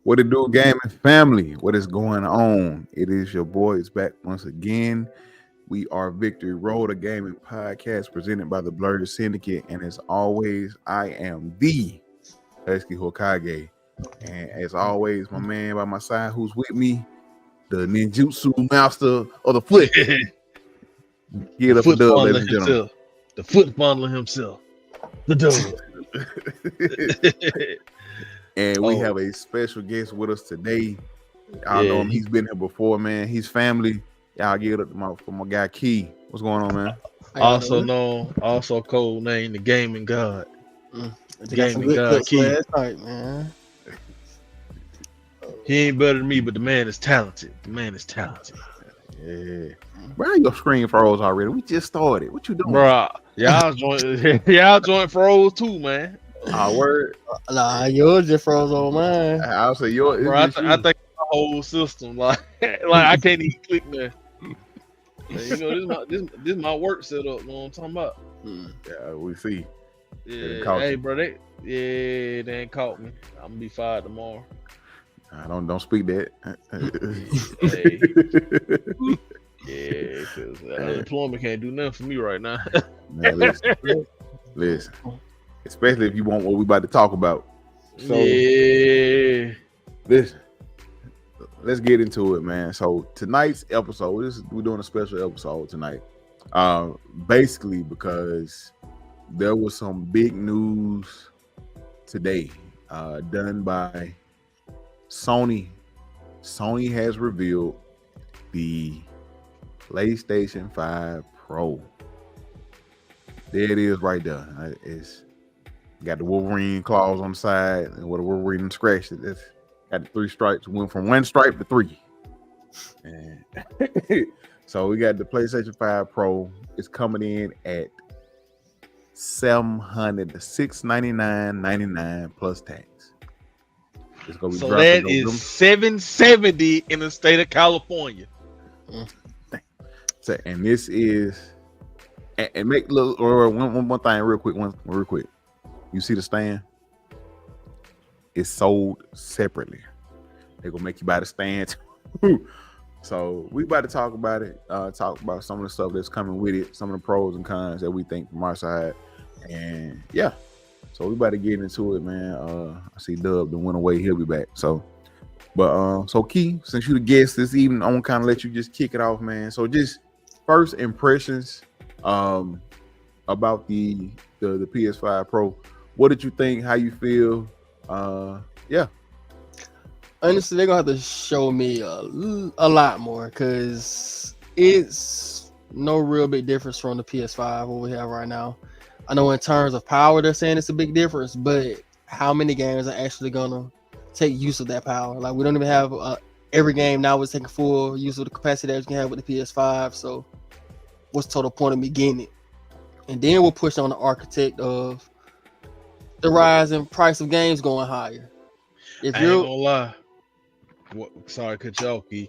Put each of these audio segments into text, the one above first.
What it do, gaming family? What is going on? It is your boys back once again. We are Victory Road, a gaming podcast presented by the Blerd Syndicate. And as always, I am the Husky Hokage. And as always, my man by my side who's with me, the ninjutsu master of the foot. Get up a dub, ladies and gentlemen. The foot bundler himself. The dub. And we have a special guest with us today. Y'all know him. He's been here before, man. He's family. Y'all give it up for my guy Key. What's going on, man? Also code name the Gaming God. The Gaming God Key. Right, man. He ain't better than me, but the man is talented. Yeah. Bro, your screen froze already. We just started. What you doing? Bro, y'all joint froze too, man. Word. Nah, yours just froze on mine. I'll say yours. Bro, I think the whole system, like I can't even click there. You know, this my work setup. You know what I'm talking about? Yeah, we see. Yeah, hey, bro, they ain't caught me. I'm gonna be fired tomorrow. I don't speak that. Yeah, because unemployment can't do nothing for me right now. Man, listen. Especially if you want what we about to talk about. So, listen, let's get into it, man. So tonight's episode, we're doing a special episode tonight. Basically because there was some big news today, done by Sony. Sony has revealed the PlayStation 5 Pro. There it is right there. It's got the Wolverine claws on the side and with a Wolverine scratch. It's got the 3 stripes. Went from 1 stripe to 3. And so we got the PlayStation 5 Pro. It's coming in at $699.99 plus tax. It's gonna be so that is $770 in the state of California. So, and this is and make little or one thing real quick. You see the stand? It's sold separately. They're gonna make you buy the stand too. So we about to talk about it. Talk about some of the stuff that's coming with it, some of the pros and cons that we think from our side, and yeah. So we about to get into it, man. I see Dub that went away. He'll be back. So Key, since you the guest this evening, I want to kind of let you just kick it off, man. So just first impressions about the PS5 Pro. What did you think? How you feel? Yeah. Honestly, they're gonna have to show me a lot more because it's no real big difference from the PS5 what we have right now. I know in terms of power, they're saying it's a big difference, but how many games are actually gonna take use of that power? Like we don't even have every game now is taking full use of the capacity that you can have with the PS5. So what's the total point of me getting it? And then we'll push on the architect of the rise in price of games going higher. If I ain't gonna lie, sorry, cut you off, Key.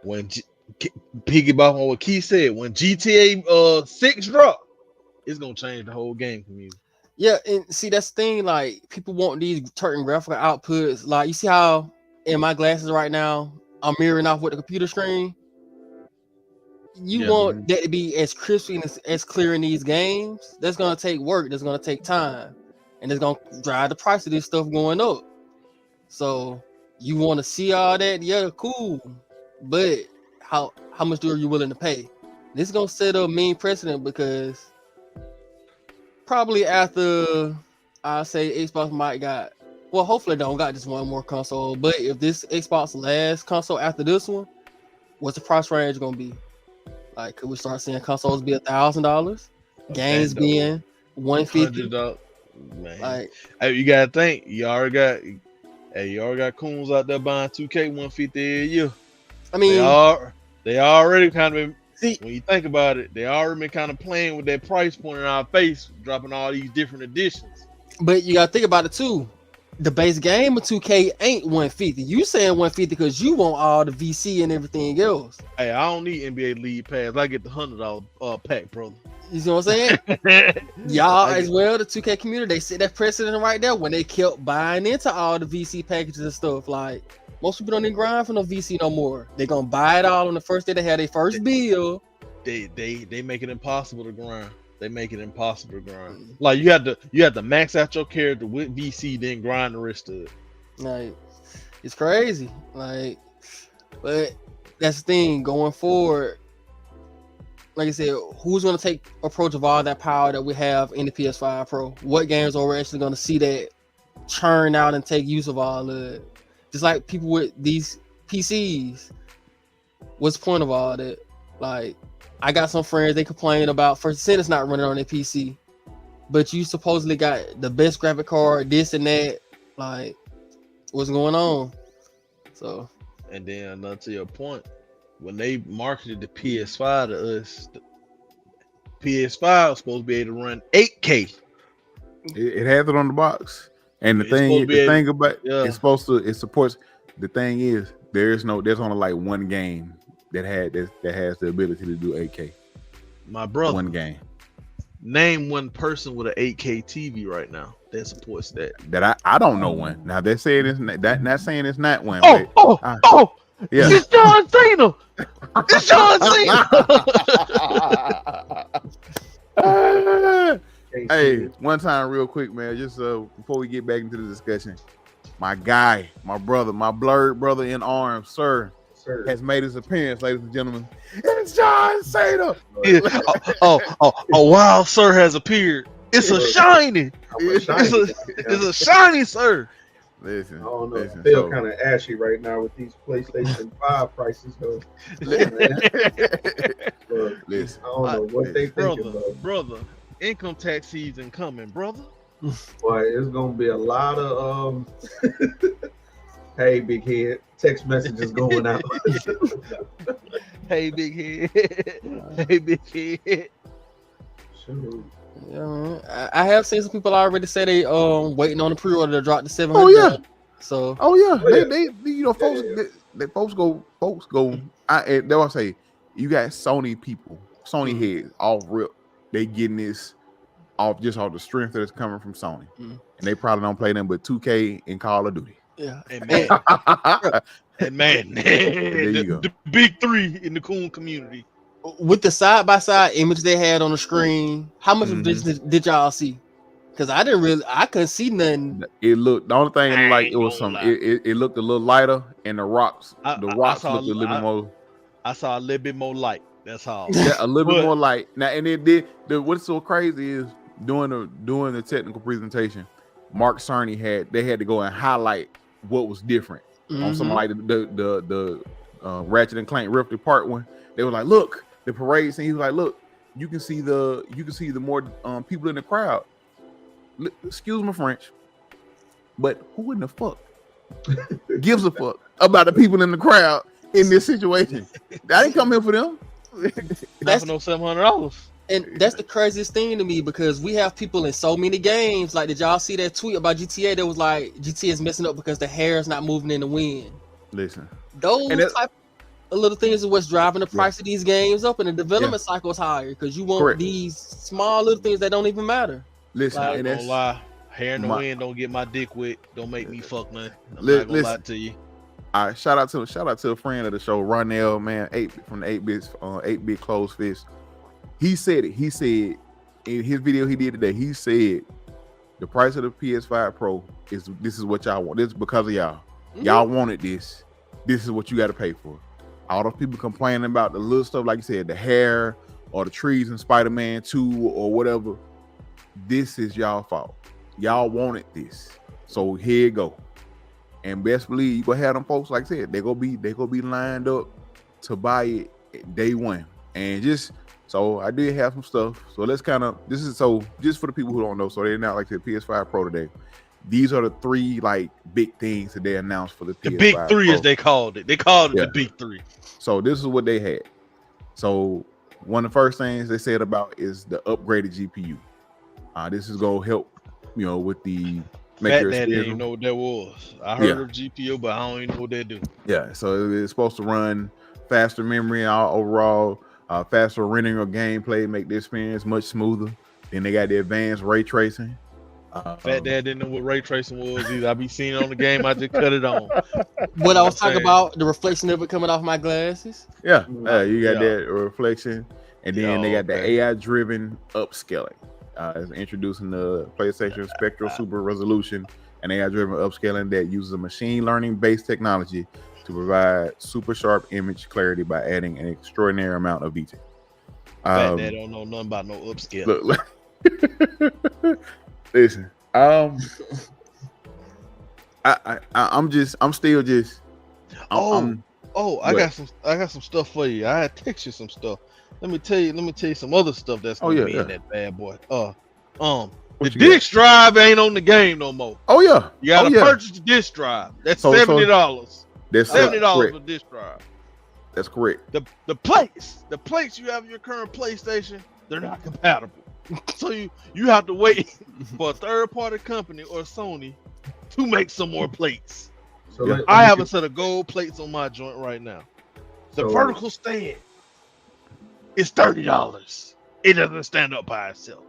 When piggyback on what Key said, when GTA 6 drop, it's gonna change the whole game for me. Yeah, and see that's the thing. Like people want these certain graphical outputs. Like you see how in my glasses right now, I'm mirroring off with the computer screen. You want that to be as crispy and as clear in these games. That's gonna take work. That's gonna take time, and it's gonna drive the price of this stuff going up. So you want to see all that? Yeah, cool. But how much are you willing to pay? This is gonna set a mean precedent because probably after I say Xbox might hopefully they don't got just one more console. But if this Xbox last console after this one, what's the price range gonna be? Like, could we start seeing consoles be $1,000? Games being $150? Man, like, hey, you gotta think. You already got coons out there buying 2K $150 a year. I mean, they already kind of when you think about it, they already been kind of playing with that price point in our face, dropping all these different editions. But you gotta think about it too. the base game of 2K ain't 150. You saying 150 because you want all the VC and everything else. Hey, I don't need NBA League Pass. I get the $100 pack, brother. You see what I'm saying? Y'all as well, the 2K community, they set that precedent right there when they kept buying into all the VC packages and stuff. Like, most people don't even grind for no VC no more. They're gonna buy it all on the first day they have their first bill. They make it impossible to grind. They make it impossible to grind. Like you have to max out your character with VC, then grind the rest of it. Like, it's crazy. Like, but that's the thing going forward. Like I said, who's going to take approach of all that power that we have in the PS5 Pro? What games are we actually going to see that churn out and take use of all of it? Just like people with these PCs. What's the point of all that? Like, I got some friends, they complain about First Ascendant's not running on their PC, but you supposedly got the best graphic card, this and that. Like, what's going on? So, and then to your point, when they marketed the PS5 to us, the PS5 was supposed to be able to run 8K. It has it on the box, and the thing about it's supposed to, it supports. The thing is, there's only like one game that has the ability to do 8K. My brother, one game. Name one person with an 8K TV right now that supports that. That I don't know one. Now they're saying it's not saying it's not one. Yeah. It's John Cena. It's John Cena. Hey, one time real quick, man, just before we get back into the discussion, my guy, my brother, my Blerd brother in arms, sir, has made his appearance, ladies and gentlemen. It's John Cena. Wow, sir has appeared. It's a shiny. It's a shiny, sir. Listen, I don't know. I feel kind of ashy right now with these PlayStation 5 prices, though. Listen, I don't know what they thinking, brother. Income tax season coming, brother. Boy, it's gonna be a lot of hey, big head, text messages going out. Hey, big head. Hey, big head. Shoot. Yeah, I have seen some people already say they waiting on the pre-order to drop the 700. Oh yeah. So They you know folks go. They will say you got Sony people, Sony heads off rip. They getting this off the strength that is coming from Sony, and they probably don't play them but 2K and Call of Duty. Yeah, and man, the big three in the coon community. With the side-by-side image they had on the screen, how much of this did y'all see? Because I couldn't see nothing. It looked, the only thing like it was some, it looked a little lighter, and the rocks looked a little bit more. I saw a little bit more light. That's all. Yeah, a little bit more light. Now, and it did. What's so crazy is during the technical presentation, Mark Cerny had to go and highlight what was different on something like the Ratchet and Clank Rift Part 1. They were like, look. The parade scene, he was like, look, you can see the more people in the crowd. Excuse my French, but who in the fuck gives a fuck about the people in the crowd in this situation? I didn't come here for them. That's no $700. And that's the craziest thing to me, because we have people in so many games. Like, did y'all see that tweet about GTA that was like, GTA is messing up because the hair is not moving in the wind? Listen, those type of little things are what's driving the price of these games up, and the development cycle is higher because you want these small little things that don't even matter. Listen, like, don't lie. Hair in the wind don't get my dick wet. Don't make me fuck nothing. I'm not gonna lie to you. All right, shout out to a friend of the show, Ronell, man, 8 from the 8-bit closed fist. He said it. He said in his video he did today, he said the price of the PS5 Pro this is what y'all want. This is because of y'all. Y'all wanted this. This is what you got to pay for. All those people complaining about the little stuff, like you said, the hair or the trees in Spider-Man 2 or whatever. This is y'all fault. Y'all wanted this. So here you go. And best believe you gonna have them folks, like I said, they gonna be lined up to buy it day one. And just so I did have some stuff. So let's just for the people who don't know, so they're not like the PS5 Pro today. These are the 3 like big things that they announced for the PS5 big 3 Pro. as they called it. They called it the big 3. So this is what they had. So one of the first things they said about is the upgraded GPU. This is gonna help, with the make Fat your Dad experience. didn't even know what that was. I heard of GPU, but I don't even know what they do. Yeah, so it's supposed to run faster memory and all overall faster rendering of gameplay, make the experience much smoother. Then they got the advanced ray tracing. Fat Dad didn't know what ray tracing was either. I be seeing it on the game. I just cut it on. What I was talking about, the reflection of it coming off my glasses. Yeah, you got Yeah. that reflection, and then they got the okay. AI-driven upscaling. It's introducing the PlayStation Spectral Super Resolution and AI-driven upscaling that uses a machine learning-based technology to provide super sharp image clarity by adding an extraordinary amount of detail. Fat Dad don't know nothing about no upscale. Look, listen, I'm still just. I got some stuff for you. I had text you some stuff. Let me tell you some other stuff that's gonna be in that bad boy. The disk drive ain't on the game no more. Oh yeah, you gotta purchase the disk drive. That's $70. That's $70 for disk drive. That's correct. The plates you have in your current PlayStation, they're not compatible. So you have to wait for a third party company or Sony to make some more plates. So I have a set of gold plates on my joint right now. The vertical stand is $30. It doesn't stand up by itself.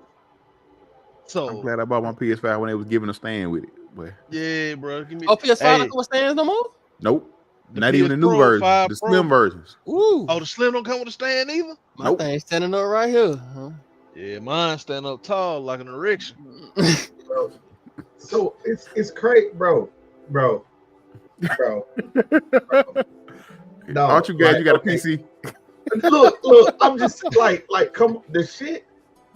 So I'm glad I bought my PS5 when they was giving a stand with it. But yeah, bro. PS5 don't come with stands no more? Nope. The Not PS even the new Pro, version. 5 The Pro. slim versions. Ooh. Oh, the slim don't come with a stand either? My thing's standing up right here. Huh? Yeah, mine stand up tall like an erection. So it's crazy, bro. No, Aren't you glad you got a PC? Look, I'm just like, come the shit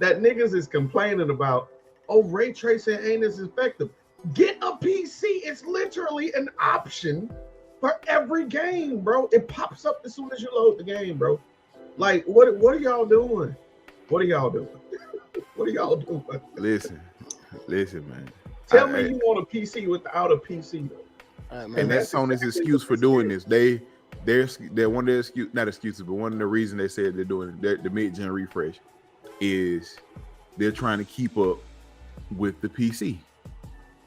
that niggas is complaining about. Oh, ray tracing ain't as effective. Get a PC. It's literally an option for every game, bro. It pops up as soon as you load the game, bro. Like, what are y'all doing? What are y'all doing? What are y'all doing? Listen, man. Tell me you want a PC without a PC, though. And that's Sony's excuse for doing this. They're one of their not excuses, but one of the reasons they said they're doing the mid-gen refresh is they're trying to keep up with the PC.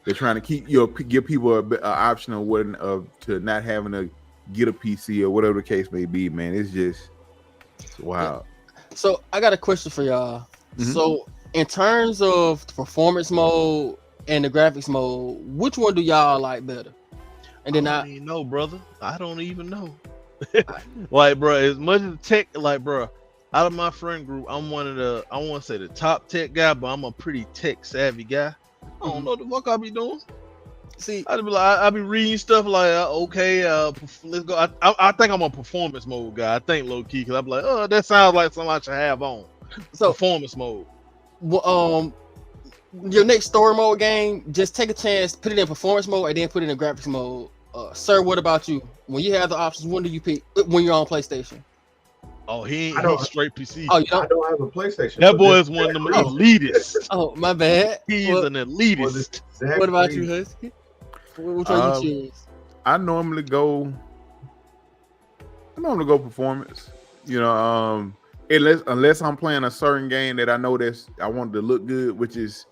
They're trying to give people an option of to not having to get a PC or whatever the case may be. Man, it's wild. So I got a question for y'all. Mm-hmm. So in terms of the performance mode and the graphics mode, which one do y'all like better? And then I don't even know, brother. I don't even know. Like, bro, as much as tech, like, bro, out of my friend group, I'm one of the, I want to say the top tech guy, but I'm a pretty tech savvy guy. I don't know what the fuck I be doing. See, I'd be like, I be reading stuff like, okay, let's go. I think I'm a performance mode guy. I think low key, because I'm like, oh, that sounds like something I should have on. So performance mode. Well, your next story mode game, just take a chance, put it in performance mode, and then put it in graphics mode. Sir, what about you? When you have the options, when do you pick? When you're on PlayStation? Oh, he's straight PC. Oh, you don't? I don't have a PlayStation. That boy is one of them elitists. Oh, my bad. He's an elitist. What about you, Husky? Which one you choose? I normally go performance. You know, unless I'm playing a certain game that I know I want to look good, which is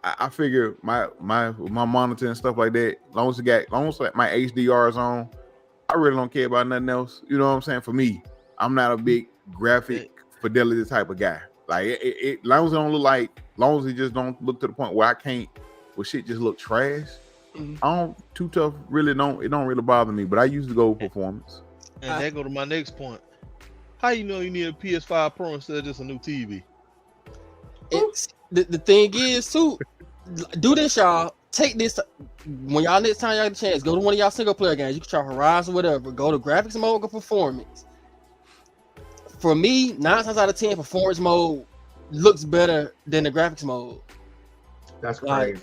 I figure my monitor and stuff like that. As long as my HDR is on, I really don't care about nothing else. You know what I'm saying? For me, I'm not a big graphic fidelity type of guy. Like as long as it don't look like, long as it just don't look to the point where shit just look trash. Mm-hmm. I don't too tough. It don't really bother me. But I used to go performance. And that go to my next point. How you know you need a PS5 Pro instead of just a new TV? It's the thing is too. Do this, y'all. Take this when y'all next time y'all get a chance. Go to one of y'all single player games. You can try Horizon, whatever. Go to graphics mode or performance. For me, 9 times out of 10, performance mode looks better than the graphics mode. That's crazy.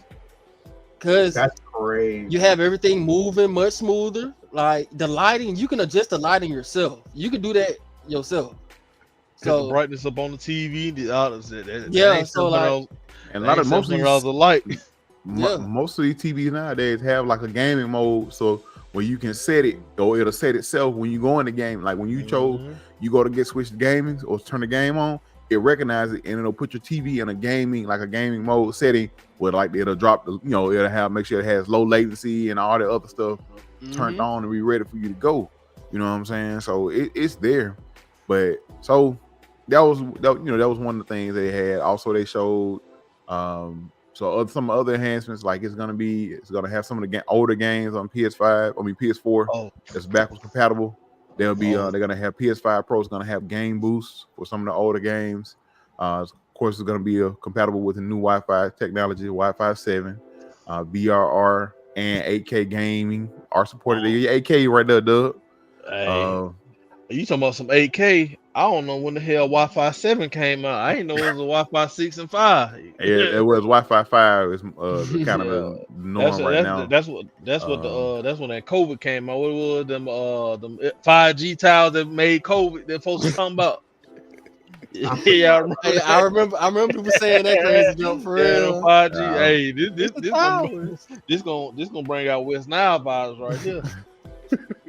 Cause that's crazy. You have everything moving much smoother. Like the lighting, you can adjust the lighting yourself. You can do that yourself. So the brightness up on the TV, so like, and a lot of most of the light. Most of these TVs nowadays have like a gaming mode, so where you can set it or it'll set itself when you go in the game. Like when you chose, you go to switch to gaming or turn the game on, it recognizes it and it'll put your TV in a gaming mode setting where like it'll drop the, it'll have make sure it has low latency and all the other stuff turned on and be ready for you to go. You know what I'm saying? So it's there. But so that was one of the things they had. Also, they showed some other enhancements, like it's gonna have some of the older games on PS4 that's backwards compatible. They'll be they're gonna have PS5 Pro is gonna have game boosts for some of the older games. Of course, it's gonna be compatible with the new Wi-Fi technology, Wi-Fi 7, VRR and 8K gaming are supported. 8K right there, Doug. Hey, you talking about some 8K? I don't know when the hell Wi-Fi 7 came out. I didn't know it was a Wi-Fi 6 and 5. It was Wi-Fi 5 is kind of the norm right now. That's when that COVID came out. What was them 5G towers that made COVID that folks were talking about? Yeah, I remember people saying that crazy jump for real. 5G. Hey, this gonna bring out West Nile vibes right here.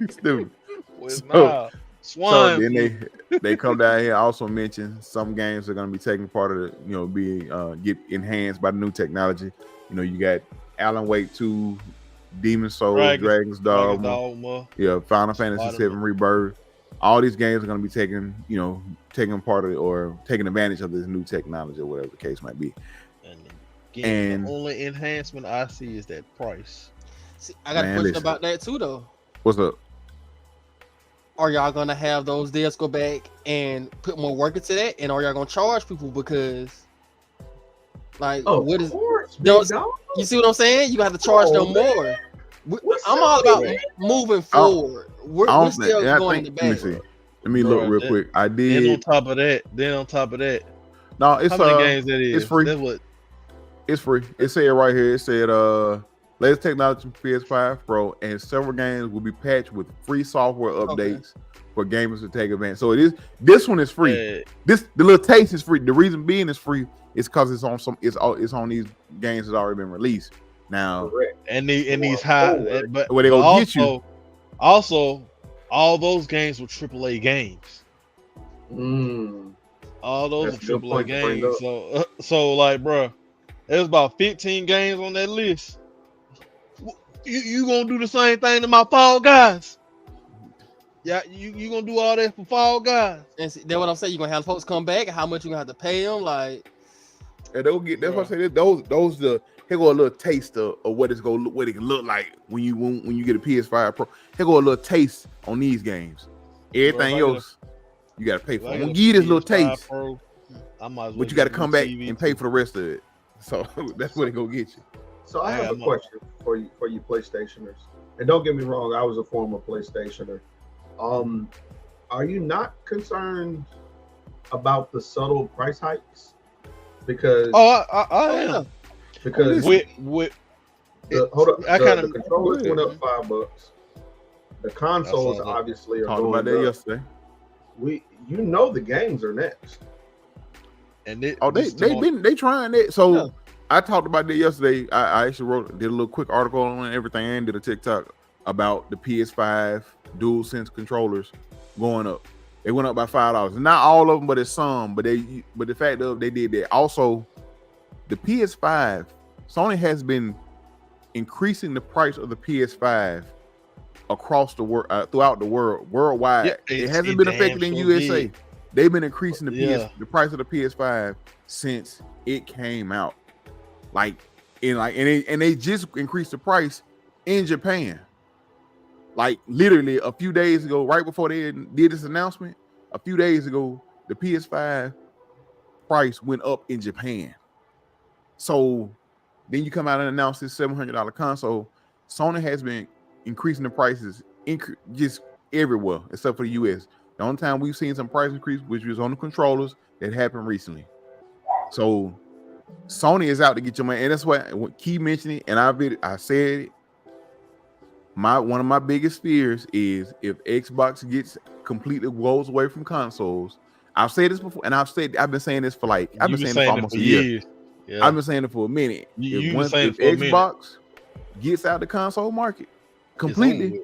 Stupid. West Nile. So then they come down here. Also mention some games are going to be taking part of the get enhanced by the new technology. You got Alan Wake 2, Demon Souls, Dragon's Dogma, Final Fantasy 7 Rebirth. All these games are going to be taking part of it or taking advantage of this new technology or whatever the case might be. And the only enhancement I see is that price. See, I got a question about that too, though. What's up? Are y'all gonna have those devs go back and put more work into that, and are y'all gonna charge people because, like, what is? You see what I'm saying? You got to charge them more. I'm all about moving forward. We're still going to back. Let me look real quick. I did. Then on top of that, no, it's how many games that is? It's free. It's free. It said right here. It said latest technology from PS5 Pro and several games will be patched with free software updates for gamers to take advantage. So this one is free. The little taste is free. The reason being it's free is because it's on these games that's already been released. Now and these high, but where they gonna get you. Also, all those games were AAA games. All those are AAA games. So like, bro, there's about 15 games on that list. You gonna do the same thing to my Fall Guys? Yeah, you gonna do all that for Fall Guys? And see, that's what I'm saying. You gonna have folks come back? How much you gonna have to pay them? Like, and they'll get. That's what I say. Those here go a little taste of what it can look like when you get a PS5 Pro. Here go a little taste on these games. Everything else you gotta pay for. I'm gonna give you this little taste, Pro, but you gotta come back and pay for the rest of it. So that's what it gonna get you. So I have a question for you PlayStationers. And don't get me wrong, I was a former PlayStationer. Are you not concerned about the subtle price hikes? Because I am. Because the controllers went up $5. The consoles obviously are going about that up. yesterday. The games are next. And they trying it. So I talked about that yesterday. I actually did a little quick article on everything and did a TikTok about the PS5 DualSense controllers going up. They went up by $5. Not all of them, but it's some. But the fact of they did that. Also, the PS5, Sony has been increasing the price of the PS5 across the world, throughout the worldwide. Yeah, it hasn't been affected in USA. They've been increasing the price of the PS5 since it came out. And they just increased the price in Japan. Like literally a few days ago, right before they did this announcement, a few days ago, the PS5 price went up in Japan. So then you come out and announce this $700 console. Sony has been increasing the prices just everywhere except for the US. The only time we've seen some price increase, which was on the controllers, that happened recently. So Sony is out to get your money, and that's what keep mentioning. And I said it. One of my biggest fears is if Xbox completely goes away from consoles. I've said this before, and I've been saying this for almost a year. Yeah. I've been saying it for a minute. If Xbox gets out the console market completely,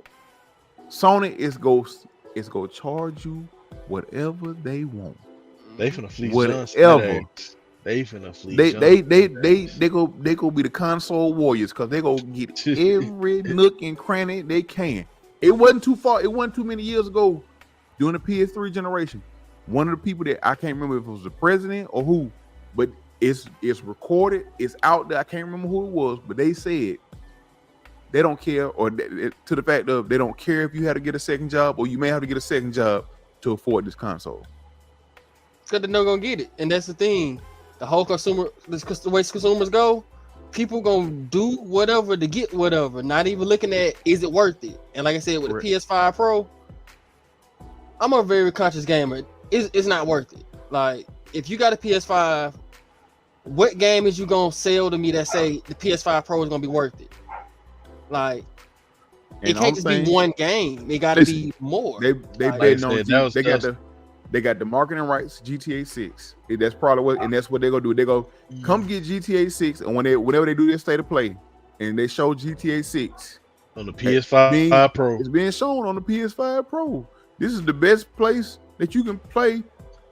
Sony is going to charge you whatever they want. They finna fleece Whatever. Johnson. They finna fleece They go be the console warriors because they go get every nook and cranny they can. It wasn't too far. It wasn't too many years ago during the PS3 generation. One of the people that I can't remember if it was the president or who, but it's recorded. It's out there. I can't remember who it was, but they said they don't care, or to the fact of they don't care if you had to get a second job or you may have to get a second job to afford this console. Because they're not gonna get it, and that's the thing. The whole consumer, the way consumers go, people gonna do whatever to get whatever, not even looking at is it worth it. And like I said, with the PS5 Pro, I'm a very conscious gamer. It's not worth it. Like if you got a PS5, what game is you gonna sell to me that say the PS5 Pro is gonna be worth it? Like it can't just be one game. It gotta be more. They got the marketing rights, GTA 6. That's probably what, and that's what they're gonna do. They go come get GTA 6, and whenever they do their state of play, and they show GTA 6 on the PS5 Pro, it's being shown on the PS5 Pro. This is the best place that you can play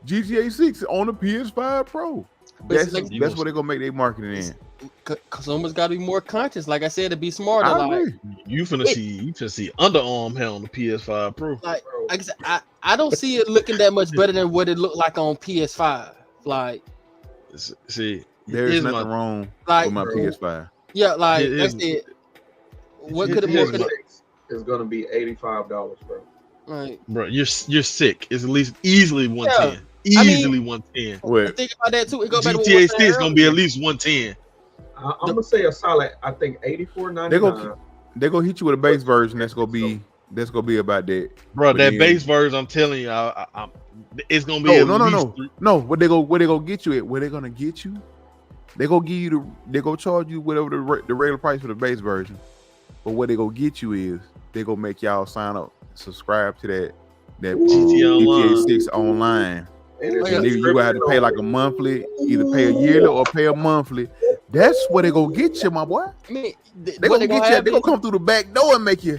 GTA 6 on the PS5 Pro. That's what they're gonna make their marketing in. Consumers got to be more conscious, like I said, to be smarter. Like you finna see underarm hair on the PS5 Pro. Like I said, I don't see it looking that much better than what it looked like on PS5. Like, see, there's nothing wrong with my PS5. Yeah, like that's it. What could have more? It's gonna be $85, bro. Right, bro, you're sick. It's at least easily 110. Yeah. Easily 110. What? Think about that too. It goes GTA 6 is gonna be at least 110. I'm gonna say a solid. I think $84.99. They gonna hit you with a base version. That's gonna be about that. Bro, that base version, I'm telling you, it's gonna be no. What they gonna get you at? Where they gonna get you? They gonna give you they gonna charge you whatever the regular price for the base version. But what they gonna get you is they gonna make y'all sign up, subscribe to that GTA 6 online. And you gonna have to pay like a monthly, either pay a yearly or pay a monthly. That's where they gonna get you, my boy. I mean, they gonna get you. They gonna come through the back door and make you.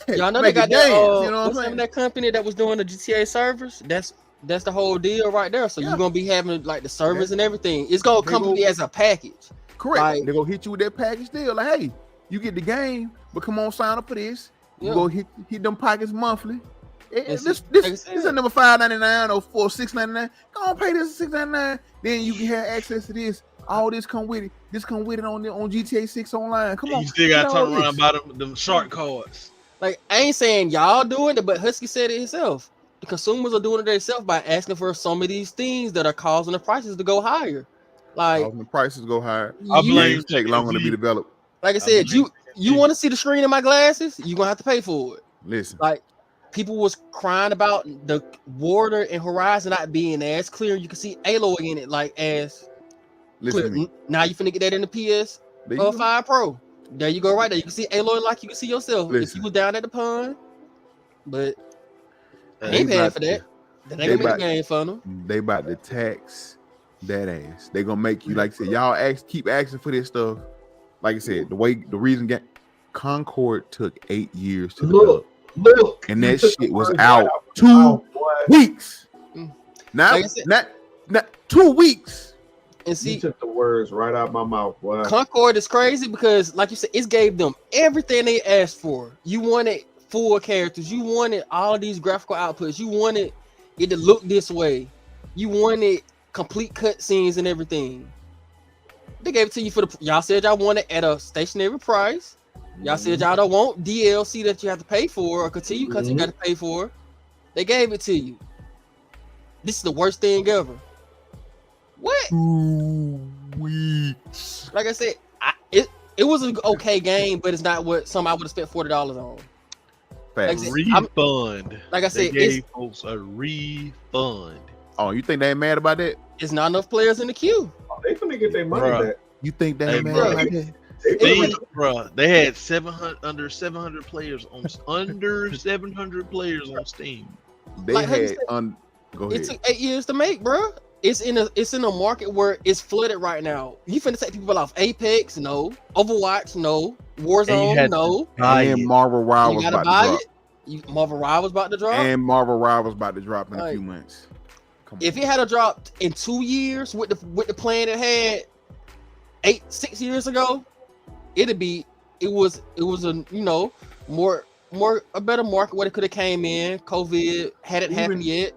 Y'all know they got that. You know what I'm saying? That company that was doing the GTA servers. That's the whole deal right there. So you're gonna be having like the servers and everything. It's gonna come to you as a package. Correct. Like, they're gonna hit you with that package deal. Like, hey, you get the game, but come on, sign up for this. You go hit them pockets monthly. This is number $5.99 or $6.99. Go on, pay this $6.99. Then you can have access to this. All this come with it. This come with it on GTA 6 online. Come on. You still gotta turn around by them shark cards. Like, I ain't saying y'all doing it, but Husky said it himself. The consumers are doing it themselves by asking for some of these things that are causing the prices to go higher. Like, causing the prices go higher. I blame it take longer to be developed. Like I said, you want to see the screen in my glasses? You're gonna have to pay for it. Listen, like people was crying about the Water and Horizon not being as clear. You can see Aloy in it, like as clear. Now you finna get that in the PS5 Pro. There you go, right there. You can see Aloy like you can see yourself if you was down at the pond. But I ain't paying for that. That ain't gonna make the game for them. They about to tax that ass. They gonna make you, like I said, y'all keep asking for this stuff. Like I said, the reason Concord took 8 years to develop. Look, and that shit was out 2 weeks. Now, like not 2 weeks. And see, you took the words right out my mouth. Boy. Concord is crazy because, like you said, it gave them everything they asked for. You wanted full characters. You wanted all these graphical outputs. You wanted it to look this way. You wanted complete cutscenes and everything. They gave it to you for y'all said y'all want it at a stationary price. Y'all said y'all don't want DLC that you have to pay for or continue content you got to pay for. They gave it to you. This is the worst thing ever. What? 2 weeks. Like I said, it was an okay game, but it's not what some I would have spent $40 on. Like said, refund. Like I said, they gave folks a refund. Oh, you think they ain't mad about that? It's not enough players in the queue. Oh, they finna get their money back. You think they ain't mad about that? They had 700 under 700 players on under 700 players on Steam. They like, had go ahead. It took 8 years to make, bro. It's in a market where it's flooded right now. You finna take people off Apex, no. Overwatch, no. Warzone, no. And Marvel Rivals about to drop. Marvel Rivals about to drop. And Marvel Rivals about to drop in a few months. If it had dropped in 2 years with the plan it had 6 years ago, it was a a better market where it could have came in. COVID hadn't happened yet.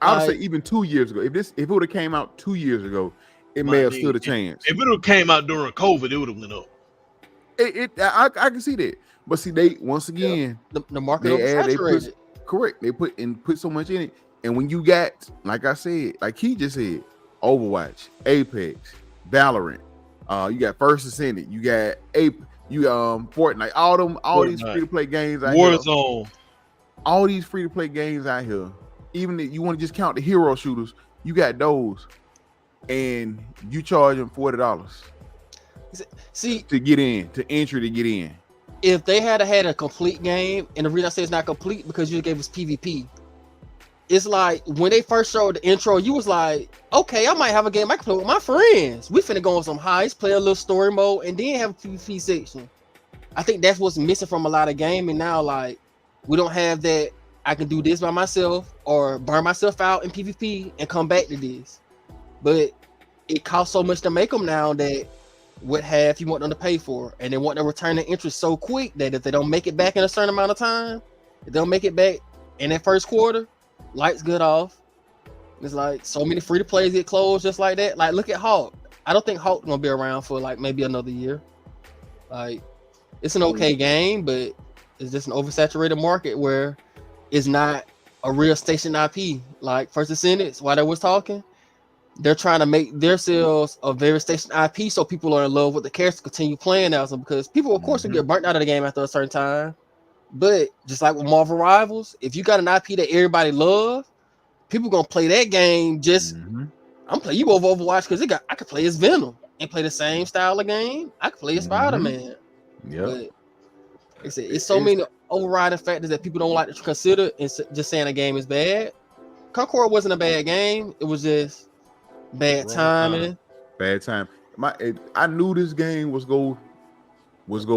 I would say even 2 years ago. If it would have came out 2 years ago, it may have stood a chance. If it would have came out during COVID, it would have went up. I can see that. But see, they once again the market oversaturated. Correct. They put so much in it. And when you got, like I said, like he just said, Overwatch, Apex, Valorant, you got First Ascendant, you got Fortnite, all these free to play games out here. Warzone. All these free to play games out here. Even if you want to just count the hero shooters, you got those, and you charge them $40. See, to get in, to get in. If they had a complete game, and the reason I say it's not complete because you gave us PvP. It's like when they first showed the intro, you was like, okay, I might have a game I can play with my friends. We finna go on some heists, play a little story mode, and then have a PvP section. I think that's what's missing from a lot of gaming now. Like, we don't have that. I can do this by myself or burn myself out in PvP and come back to this. But it costs so much to make them now that what half you want them to pay for, and they want to return the interest so quick that if they don't make it back in a certain amount of time, if they don't make it back in that first quarter, lights good off. It's like so many free to plays get closed just like that. Like, look at Hawk. I don't think Hawk's gonna be around for like maybe another year. Like, it's an okay game, but it's just an oversaturated market where it's not a real station IP. Like First Ascendant, while they was talking, they're trying to make themselves a very station IP so people are in love with the characters, continue playing as them, because people of course will get burnt out of the game after a certain time. But just like with Marvel Rivals, if you got an IP that everybody love, people gonna play that game. Just I'm playing you over Overwatch because I could play as Venom and play the same style of game. I could play as Spider-Man. Yeah. Like I said, it's so many overriding factors that people don't like to consider and just saying a game is bad. Concord wasn't a bad game. It was just bad timing. Bad time. I knew this game was gonna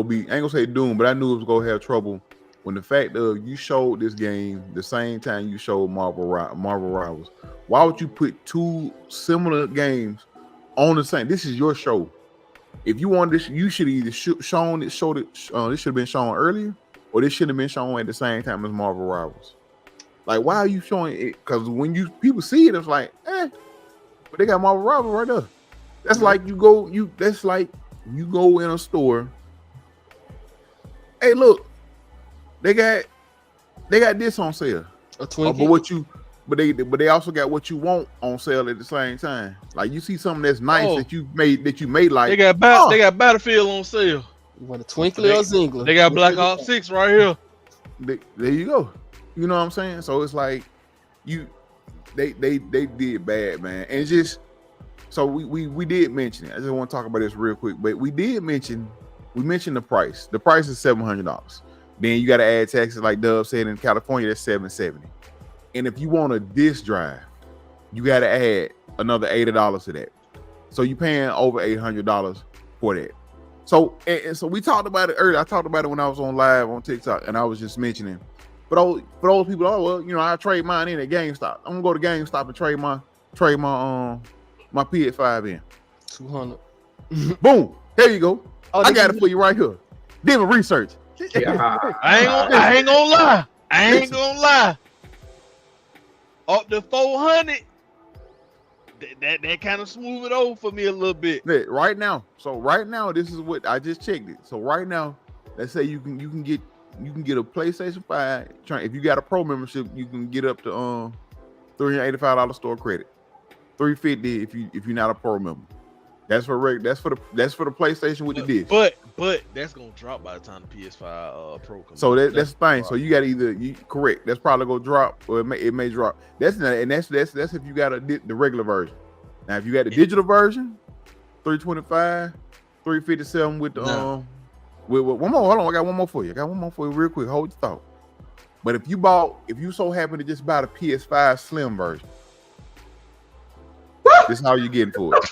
be, I ain't gonna say doomed, but I knew it was gonna have trouble when the fact of you showed this game the same time you showed Marvel Rivals. Why would you put two similar games on the same? This is your show. If you want this, you should either shown it. This should have been shown earlier, or this should have been shown at the same time as Marvel Rivals. Like, why are you showing it? Because when people see it, it's like, but they got Marvel Rivals right there. That's like you go in a store. Hey, look, they got this on sale. A Twinkie. But they also got what you want on sale at the same time. Like, you see something that's nice that you made like they got Battlefield on sale. You want a Twinkly or Zingler? They got Black Ops 6 right here. There you go. You know what I'm saying? So it's like they did bad, man. And just so we did mention it. I just want to talk about this real quick, but we mentioned the price. The price is $700. Then you got to add taxes, like Dub said. In California, that's $770. And if you want a disk drive, you got to add another $80 to that. So you're paying over $800 for that. So so we talked about it earlier. I talked about it when I was on live on TikTok, and I was just mentioning. But for those people, I trade mine in at GameStop. I'm gonna go to GameStop and trade my my PS5 in. $200. Boom. There you go. I got it for you right here. Did my research. Yeah. I ain't gonna lie. Up to 400. That kind of smooth it over for me a little bit. Right now. So right now, this is what I just checked it. So right now, let's say you can get a PlayStation 5. If you got a Pro membership, you can get up to $385 store credit. $350 if you're not a Pro member. That's for the PlayStation with the disc. But that's gonna drop by the time the PS5 Pro comes. So that's the thing. So you got correct. That's probably gonna drop, or it may drop. That's if you got the regular version. Now if you got the digital version, $325, $357 with the with one more. Hold on, I got one more for you. Real quick. Hold your thought. But if you so happen to just buy the PS5 Slim version, this is how you getting for it.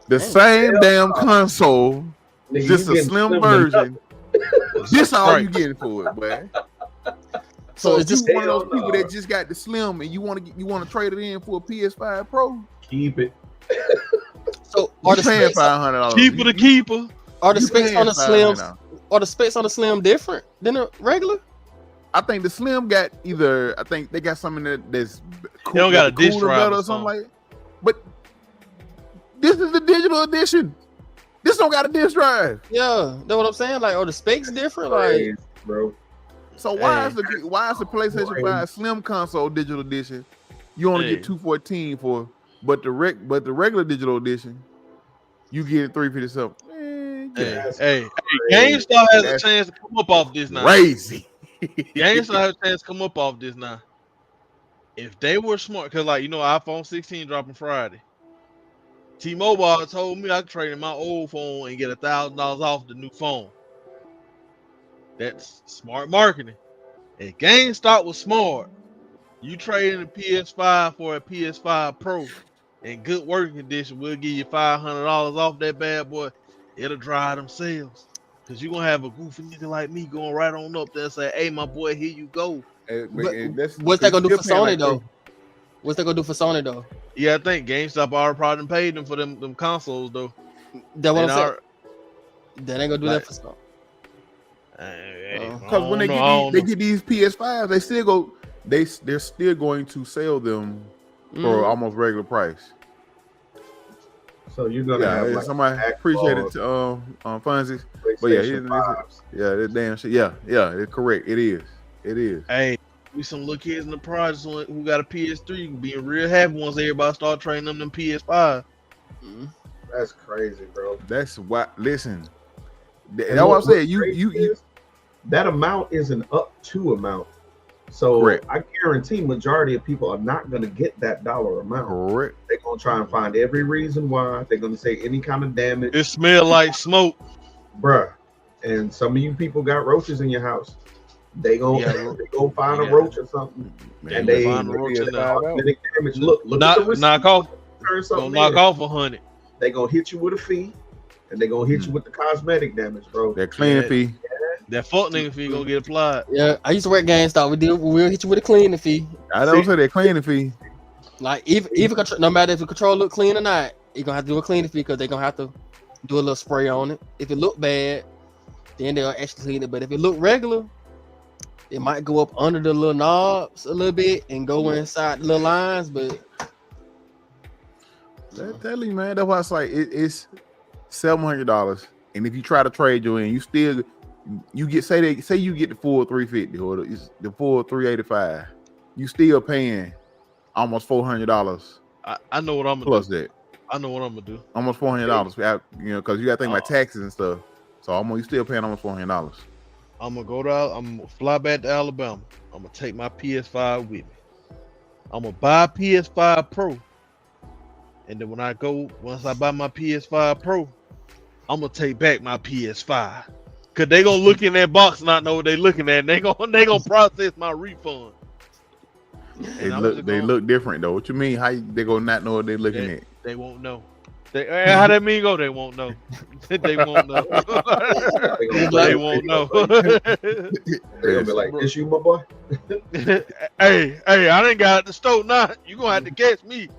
The same damn console, just a slim version. This all you getting for it, boy. So if it's just you one of those Hell people no. that just got the Slim and you want to trade it in for a PS5 Pro, Keep it. so you are the paying specs $500. Keeper to keeper. are the you specs paying on the Slim $500. are the specs on the Slim different than the regular? I think the Slim got I think they got something that's They don't got a the disc cooler drive better or or something something. like. But this is the digital edition. This don't got a disc drive. Yeah, that's what I'm saying. Like, are the specs different? Like, Crazy, bro. So why Hey. is the PlayStation 5 Slim console digital edition you only Hey. get 214 for, but the regular digital edition you get it 357. Man, Hey, That's hey, crazy. GameStop has a That's chance to come up off this now. crazy. GameStop has a chance to come up off this now. If they were smart, because like iPhone 16 dropping Friday. T-Mobile told me I could trade in my old phone and get $1,000 off the new phone. That's smart marketing. If GameStop was smart, you trade in a PS5 for a PS5 Pro in good working condition, we'll give you $500 off that bad boy. It'll drive them sales. Cause you're gonna have a goofy nigga like me going right on up there and say, hey, my boy, here you go. but what's that gonna do for Sony though? What's that gonna do for Sony though? Yeah, I think GameStop already probably paid them for them consoles though. That's what And I'm saying. That ain't gonna do like- that for Sony. Because when they get these PS5s, they're still going to sell them for almost regular price. So you're gonna have like somebody appreciate it to Funsies. But yeah, that damn shit. Yeah, it's correct. It is. Hey, we some little kids in the projects who got a PS3 being real happy once everybody start trading them PS5. That's crazy, bro. That's why. Listen, that's what I'm saying. You that amount is an up to amount. So Correct. I guarantee majority of people are not going to get that dollar amount. correct. They're going to try and find every reason why. They're going to say any kind of damage. It smell like smoke. Bruh. And some of you people got roaches in your house. They go find a Yeah. roach or something. Man, And they find a roach in there. cosmetic damage. Look at the receipt. Knock off. Turn something Gonna knock in. off 100. They gonna hit you with a fee, and they gonna hit you with the cosmetic damage, bro. That cleaning Yeah. fee. That fuck nigga fee gonna get applied. Yeah, I used to work at GameStop. We'll hit you with a cleaning fee. I don't say that cleaning fee. Like even no matter if the control look clean or not, you're gonna have to do a cleaning fee because they're gonna have to do a little spray on it. If it look bad, then they'll actually clean it. But if it look regular, it might go up under the little knobs a little bit and go inside the little lines. But That tell you, man. That's why it's like it's $700, and if you try to trade you in, you get say you get the full 350 or the full 385, you still paying almost $400 I know what I'm gonna plus do. that. I know what I'm gonna do. Almost $400, because you got to think about taxes and stuff. So you still paying almost $400. I'm gonna go down. I'm gonna fly back to Alabama. I'm gonna take my PS5 with me. I'm gonna buy a PS5 Pro, and then once I buy my PS5 Pro, I'm gonna take back my PS5. Cause they gonna look in that box and not know what they looking at. And they gonna process my refund. They look different though. What you mean? How they gonna not know what they're looking at? They won't know. How that mean go? They won't know. They won't know. They won't know. They're gonna be like, "This you, my boy?" hey, I didn't got at the stove. Nah, you gonna have to catch me.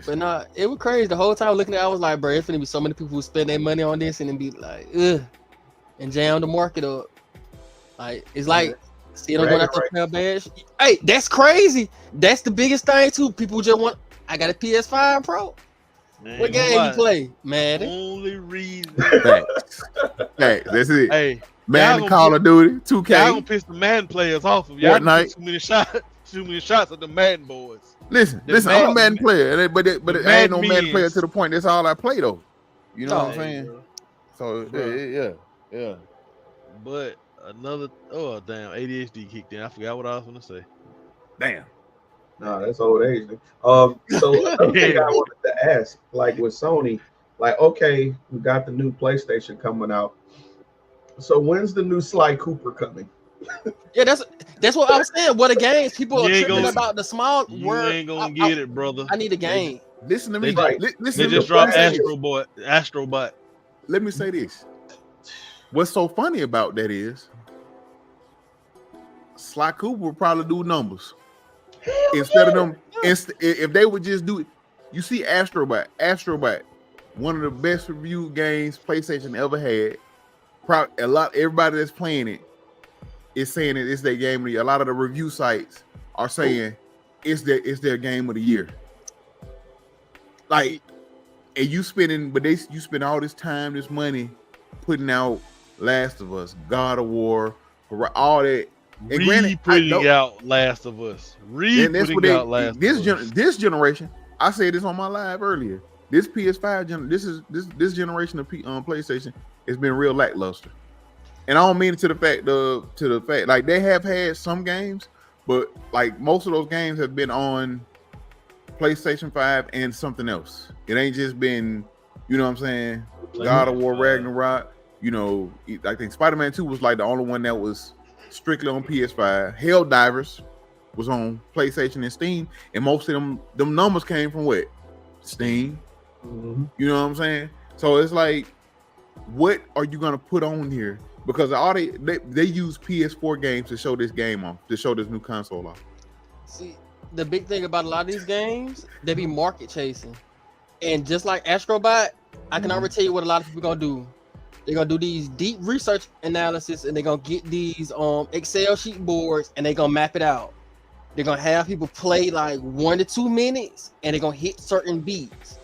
but nah, it was crazy the whole time looking at it. I was like, bro, it's gonna be so many people who spend their money on this and then be like, ugh, and jam the market up. Like it's like see them going out there playing badge. Hey, that's crazy. That's the biggest thing too. People just want. I got a PS5 Pro. Man, What game you play, Madden? Only reason. Facts. That's it. Hey, Madden, Call of Duty, 2K. y'all gonna piss the Madden players off if y'all Fortnite. too many shots at the Madden boys. Listen, I'm a Madden player, but I ain't no Madden player to the point. That's all I play though. You know what I'm saying? So yeah. But damn, ADHD kicked in. I forgot what I was gonna say. Damn. Nah, that's old age. So another thing I wanted to ask, like with Sony, like okay, we got the new PlayStation coming out. So when's the new Sly Cooper coming? Yeah, that's what I was saying. What a game! People are You ain't tripping gonna- about the small You word. ain't gonna get it, brother. I need a game. Listen to me. They Listen to just me. dropped Astrobot. Let me say this. What's so funny about that is Sly Cooper would probably do numbers Hell instead of yeah. them. If they would just do it, you see Astrobot, one of the best reviewed games PlayStation ever had. Everybody that's playing it is saying it's their game of the year. A lot of the review sites are saying it's their game of the year. Like, and you spend all this time, this money, putting out Last of Us, God of War, all that. And granted, Putting out Last of Us. This generation, I said this on my live earlier. This PS5 this generation of PlayStation has been real lackluster. And I don't mean it to the fact like they have had some games, but like most of those games have been on PlayStation 5 and something else. It ain't just been, you know what I'm saying, God of War Ragnarok. You know, I think Spider-Man 2 was like the only one that was strictly on PS5. Helldivers was on PlayStation and Steam, and most of them numbers came from what? Steam. Mm-hmm. You know what I'm saying? So it's like, what are you gonna put on here? Because all they use PS4 games to show this game off, to show this new console off. See, the big thing about a lot of these games, they be market chasing. And just like Astrobot, I can already tell you what a lot of people gonna do. They're gonna do these deep research analysis, and they're gonna get these Excel sheet boards, and they're gonna map it out. They're gonna have people play like 1 to 2 minutes, and they're gonna hit certain beats.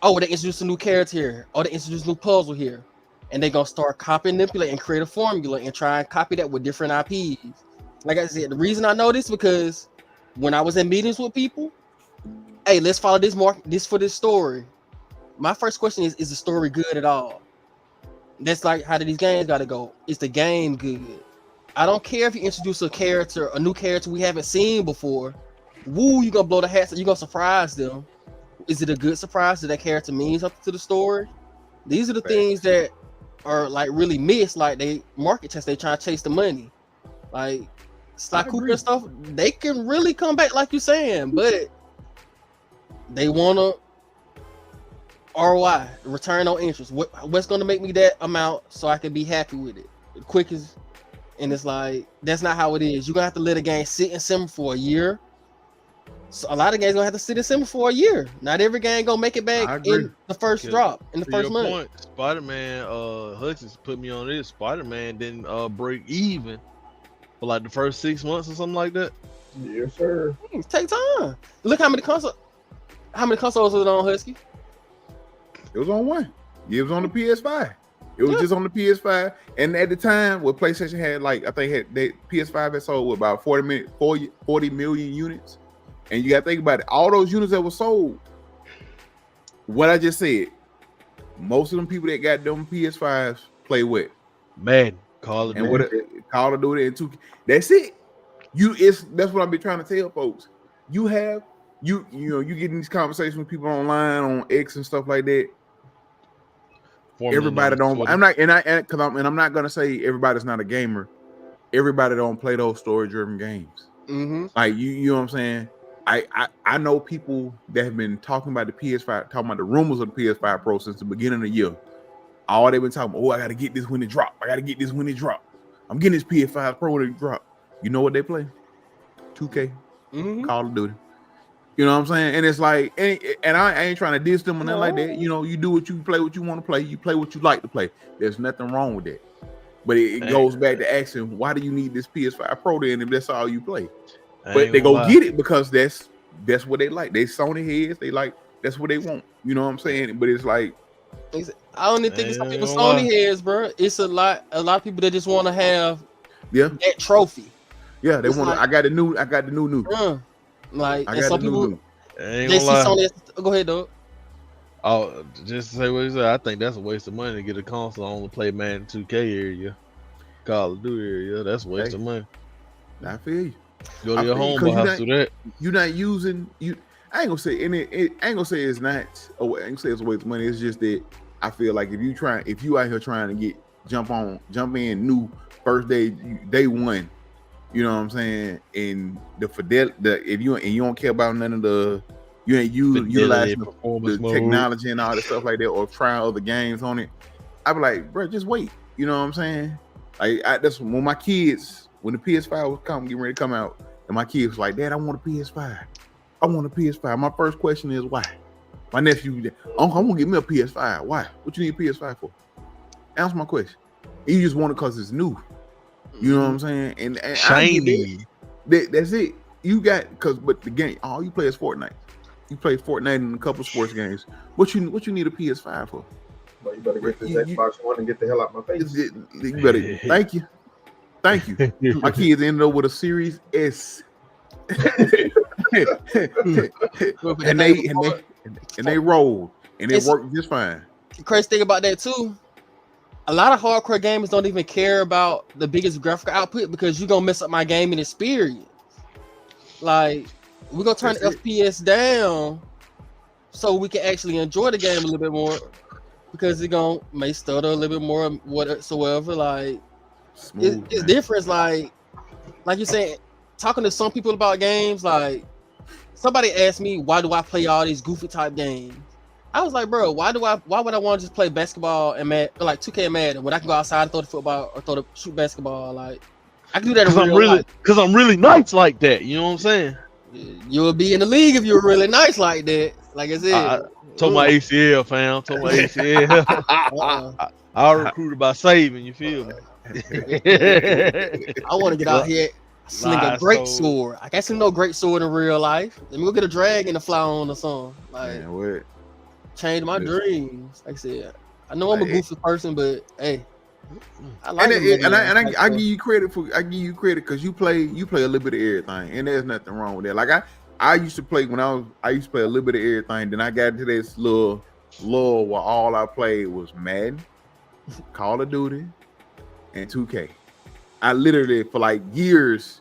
Oh, they introduced a new character here. Oh, they introduced a new puzzle here. And they're gonna start copying, manipulate, and create a formula and try and copy that with different IPs. Like I said, the reason I know this because when I was in meetings with people, hey, let's follow this for this story. My first question is the story good at all? That's like, how do these games gotta go? Is the game good? I don't care if you introduce a new character we haven't seen before. Woo, you gonna blow the hats, you gonna surprise them. Is it a good surprise? Does that character mean something to the story? These are the things that are like really missed. Like they market test, they try to chase the money. Like Sly Cooper and stuff, they can really come back like you're saying, but they wanna ROI, return on interest. What's gonna make me that amount so I can be happy with it? The quickest. And it's like, that's not how it is. You're gonna have to let a game sit and simmer for a year. So a lot of games gonna have to sit and simmer for a year. Not every game gonna make it back in the first drop, in the first month. Point, Spider-Man, Hutchins put me on this. Spider-Man didn't break even for like the first 6 months or something like that. Yes, sir. Take time. Look how many consoles was it on, Husky? It was on one. It was on the PS5. It was just on the PS5. And at the time, what PlayStation had, like, I think PS5 had sold about 40 million units. And you got to think about it. All those units that were sold, what I just said, most of them people that got them PS5s play with Madden, Call of Duty, Call of Duty, and 2K. That's it. That's what I've been trying to tell folks. You get in these conversations with people online on X and stuff like that. Everybody don't. I'm not gonna say everybody's not a gamer. Everybody don't play those story-driven games. Mm-hmm. Like you know what I'm saying. I know people that have been talking about the PS5, talking about the rumors of the PS5 Pro since the beginning of the year. All they've been talking about, I gotta get this when it drop. I'm getting this PS5 Pro when it drop. You know what they play? 2K, Call of Duty. You know what I'm saying? And it's like, and I ain't trying to diss them or nothing like that. You know, you do what you play, what you want to play. You play what you like to play. There's nothing wrong with that. But it goes back to asking, why do you need this PS5 Pro then if that's all you play? But they go get it because that's what they like. They Sony heads. They like, that's what they want. You know what I'm saying? But it's like, I don't even think it's some people Sony heads, bro. It's a lot of people that just want to have that trophy. Yeah, they want. Like, I got the new. Like, I and some people they see Sony. Go ahead, dog. Oh, just to say what you said, I think that's a waste of money to get a console on to play Madden 2K area, Call of Duty area. That's a waste of money. I feel you. Go to your homeboy house to that. You're not using you. I ain't gonna say I ain't gonna say it's not. Oh, I ain't gonna say it's a waste of money. It's just that I feel like if you out here trying to jump in new first day one. You know what I'm saying? And the fidelity, if you don't care about none of you ain't utilizing the technology and all that stuff like that, or trying other games on it, I'd be like, bro, just wait. You know what I'm saying? That's when my kids, when the PS5 was getting ready to come out, and my kids was like, Dad, I want a PS5. I want a PS5. My first question is why? My nephew, Uncle, I'm gonna get me a PS5. Why? What you need a PS5 for? Answer my question. You just want it because it's new. You know what I'm saying? And shiny. That's it. You got but the game, all you play is Fortnite. You play Fortnite and a couple of sports games. What you need a PS5 for? Well, you better get this Xbox One and get the hell out of my face. You better. Thank you. My kids ended up with a Series S. and they rolled, and it worked just fine. The crazy thing about that too, a lot of hardcore gamers don't even care about the biggest graphical output because you're gonna mess up my gaming experience. Like, we're gonna turn the FPS down so we can actually enjoy the game a little bit more because it's gonna may stutter a little bit more whatsoever. Like, it's different. Like you said, talking to some people about games, like somebody asked me, why do I play all these goofy type games? I was like, bro, why would I want to just play basketball and like 2K and Madden when I can go outside and throw the football or shoot basketball? Like, I can do that because I'm really nice like that. You know what I'm saying? You would be in the league if you were really nice like that. Like I said, I told my ACL, fam. Told my ACL. I recruited by saving. You feel me? I want to get out here, sling a great sword. I can't sling no great sword in real life. Let me go get a dragon to fly on or something. Like, change my dreams. Like I said, I know I'm a goofy person, but hey, I like it. And I give you credit because you play a little bit of everything, and there's nothing wrong with that. Like I used to play I used to play a little bit of everything. Then I got into this little lull where all I played was Madden, Call of Duty, and 2K. I literally for like years,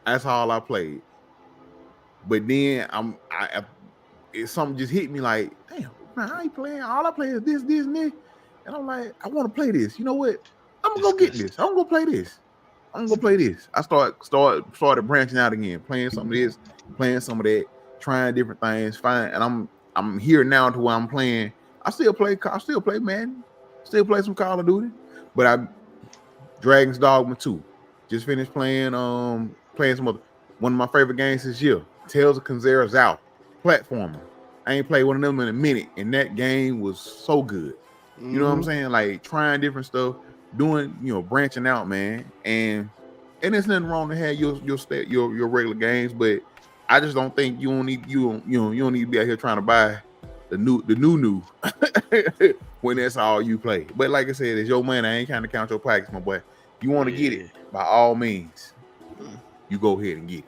that's all I played. But then something just hit me like, damn, man, I ain't playing. All I play is this, and this. And I'm like, I want to play this. You know what? I'm gonna go get this. I'm gonna play this. I started branching out again, playing some of this, playing some of that, trying different things. Fine, and I'm here now to where I'm playing. I still play Madden, still play some Call of Duty, but Dragon's Dogma 2. Just finished playing some other one of my favorite games this year, Tales of Kenzera's Out, platformer. I ain't played one of them in a minute, and that game was so good. You know what I'm saying? Like trying different stuff, doing, branching out, man. And there's nothing wrong to have your regular games, but I just don't think you don't need to be out here trying to buy the new when that's all you play. But like I said, it's your money. I ain't trying to count your pockets, my boy. You want to get it, by all means, you go ahead and get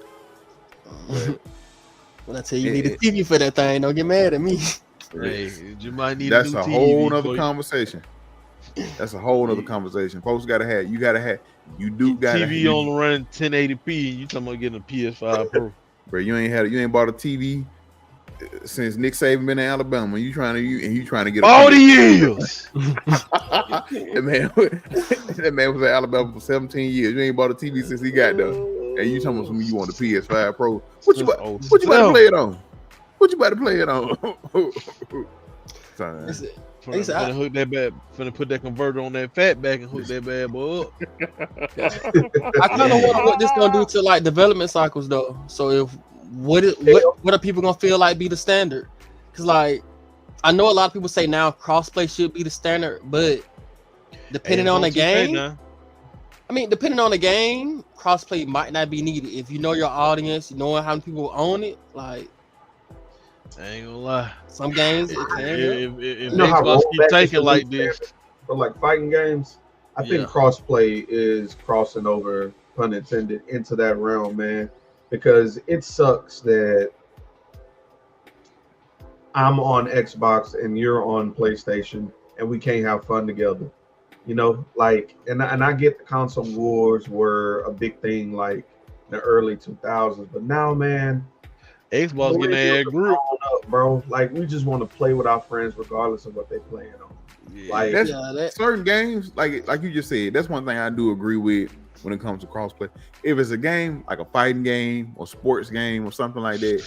it. When I tell you need a TV for that thing, don't get mad at me. Hey, you might need that's a whole nother conversation. That's a whole nother conversation. Folks gotta have TV on running 1080p. You talking about getting a PS5 Pro? Bro, you ain't bought a TV since Nick Saban been in Alabama. You trying to get all the years. that man was at Alabama for 17 years. You ain't bought a TV since he got there. And you talking about you want a PS5 Pro? What you about to play it on? What you about to play it on? Finna hook that bad. Finna put that converter on that fatback and hook that bad boy up. I kind of wonder what this gonna do to like development cycles though. So what are people gonna feel like be the standard? Because like I know a lot of people say now crossplay should be the standard, but depending on the game, depending on the game, crossplay might not be needed. If you know your audience, you know how many people own it, like. I ain't gonna lie. Some games, if Xbox keep taking like this, but like fighting games, I think crossplay is crossing over, pun intended, into that realm, man. Because it sucks that I'm on Xbox and you're on PlayStation, and we can't have fun together. Like, and I get the console wars were a big thing, like in the early 2000s, but now, man. Xbox getting their grip, bro. Like we just want to play with our friends, regardless of what they playing on. Like certain games, like you just said, that's one thing I do agree with when it comes to crossplay. If it's a game like a fighting game or sports game or something like that,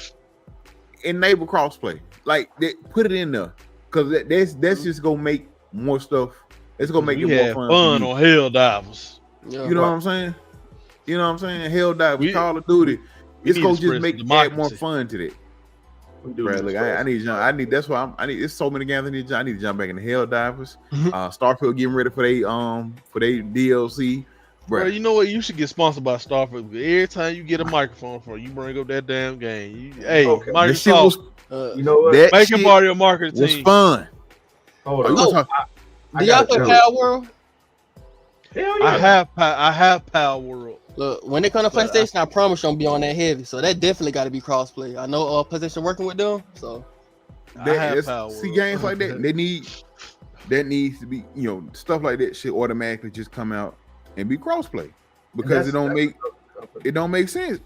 enable crossplay. Like put it in there because that's just gonna make more stuff. It's gonna make it more fun on Helldivers. Yeah. You know what I'm saying? You know what I'm saying? Hell Divers, Call of Duty. We It's need gonna to just spread make some add more democracy. fun to that. We do Bro, need look, to I need spread I need that's why I need. It's so many games I need to jump back in the Hell Divers. Starfield getting ready for they DLC. Bro, you know what? You should get sponsored by Starfield. Every time you get a microphone from, you bring up that damn game. Hey, Okay. That shit Microsoft, was You know what? that make it shit part of your marketing was team. fun. Hold Oh, you on. gonna talk? Do y'all got play a Power World? Hell yeah. I have Power World. Look, when it comes to But PlayStation, I promise you I'm be on that heavy. So that definitely got to be crossplay. I know PlayStation working with them, so See games like that. That needs to be, stuff like that should automatically just come out and be crossplay because it don't make sense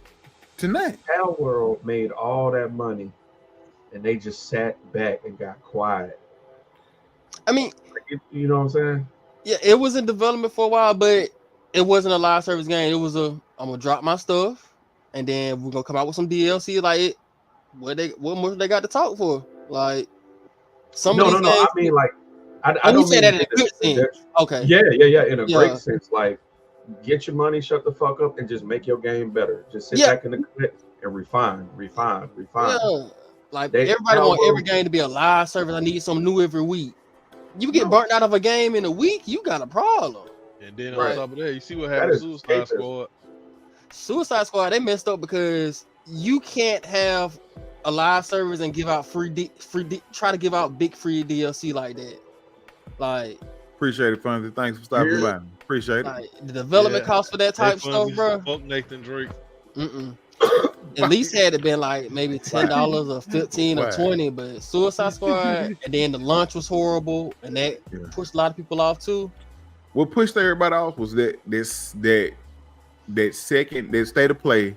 tonight. Power World made all that money, and they just sat back and got quiet. I mean, You know what I'm saying? yeah, it was in development for a while, but it wasn't a live service game. It was I'm gonna drop my stuff, and then we're gonna come out with some DLC. Like, what more they got to talk for? Like, some of these games. I mean, like, I you don't say mean that in a good sense. Okay. Yeah, in a great sense. Like, get your money, shut the fuck up, and just make your game better. Just sit back in the clip and refine. Yeah, like everybody want every game to be a live service. I need something new every week. You get burnt out of a game in a week, you got a problem. And then on top of that, you see what happened to Suicide Squad. Suicide Squad, they messed up because you can't have a live service and give out try to give out big free DLC like that. Like, appreciate it, Fonzie. Thanks for stopping by. Appreciate it. The development cost for that type of stuff, bro. Fuck Nathan Drake. At least had it been like maybe $10 or $15 or $20, but Suicide Squad, and then the launch was horrible, and that pushed a lot of people off too. What pushed everybody off was that state of play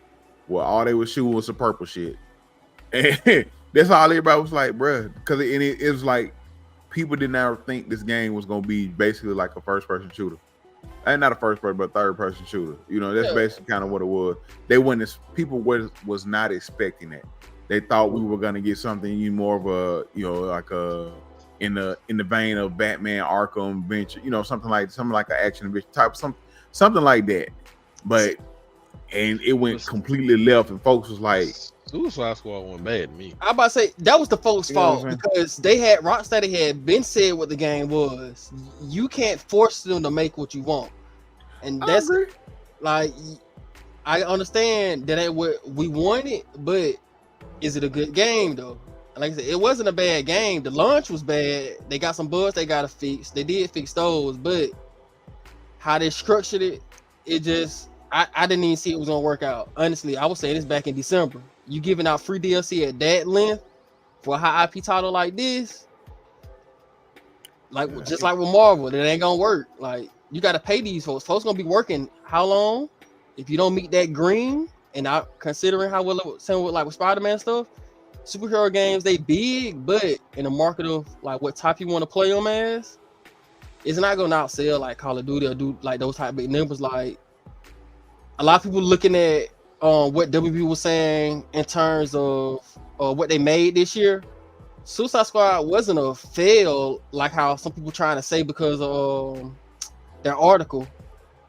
where all they were shooting was the purple shit, and that's all everybody was like, bruh, because it was like people did not think this game was gonna be basically like a first-person shooter. And not a first-person, but third-person shooter. That's basically kind of what it was. People was not expecting that. They thought we were gonna get something more of a, like a in the vein of Batman Arkham Adventure, something like an action adventure type, something like that. But it went completely left, and folks was like, Suicide Squad went bad to me. I'm about to say that was the folks' fault because Rocksteady had been said what the game was. You can't force them to make what you want, and that's like, I understand that ain't what we wanted, but is it a good game though? Like I said, it wasn't a bad game. The launch was bad. They got some bugs they gotta fix. They did fix those, but how they structured it, it just I didn't even see it was gonna work out. Honestly, I was saying this back in December. You giving out free DLC at that length for a high IP title like this, just like with Marvel, it ain't gonna work. Like, you gotta pay these folks. Folks gonna be working how long? If you don't meet that green, and out considering how well it sound with Spider-Man stuff, superhero games, they big, but in the market of like what type you want to play them as, it's not gonna outsell like Call of Duty or do like those type of big numbers. Like, a lot of people looking at what WB was saying in terms of what they made this year. Suicide Squad wasn't a fail like how some people trying to say because of their article.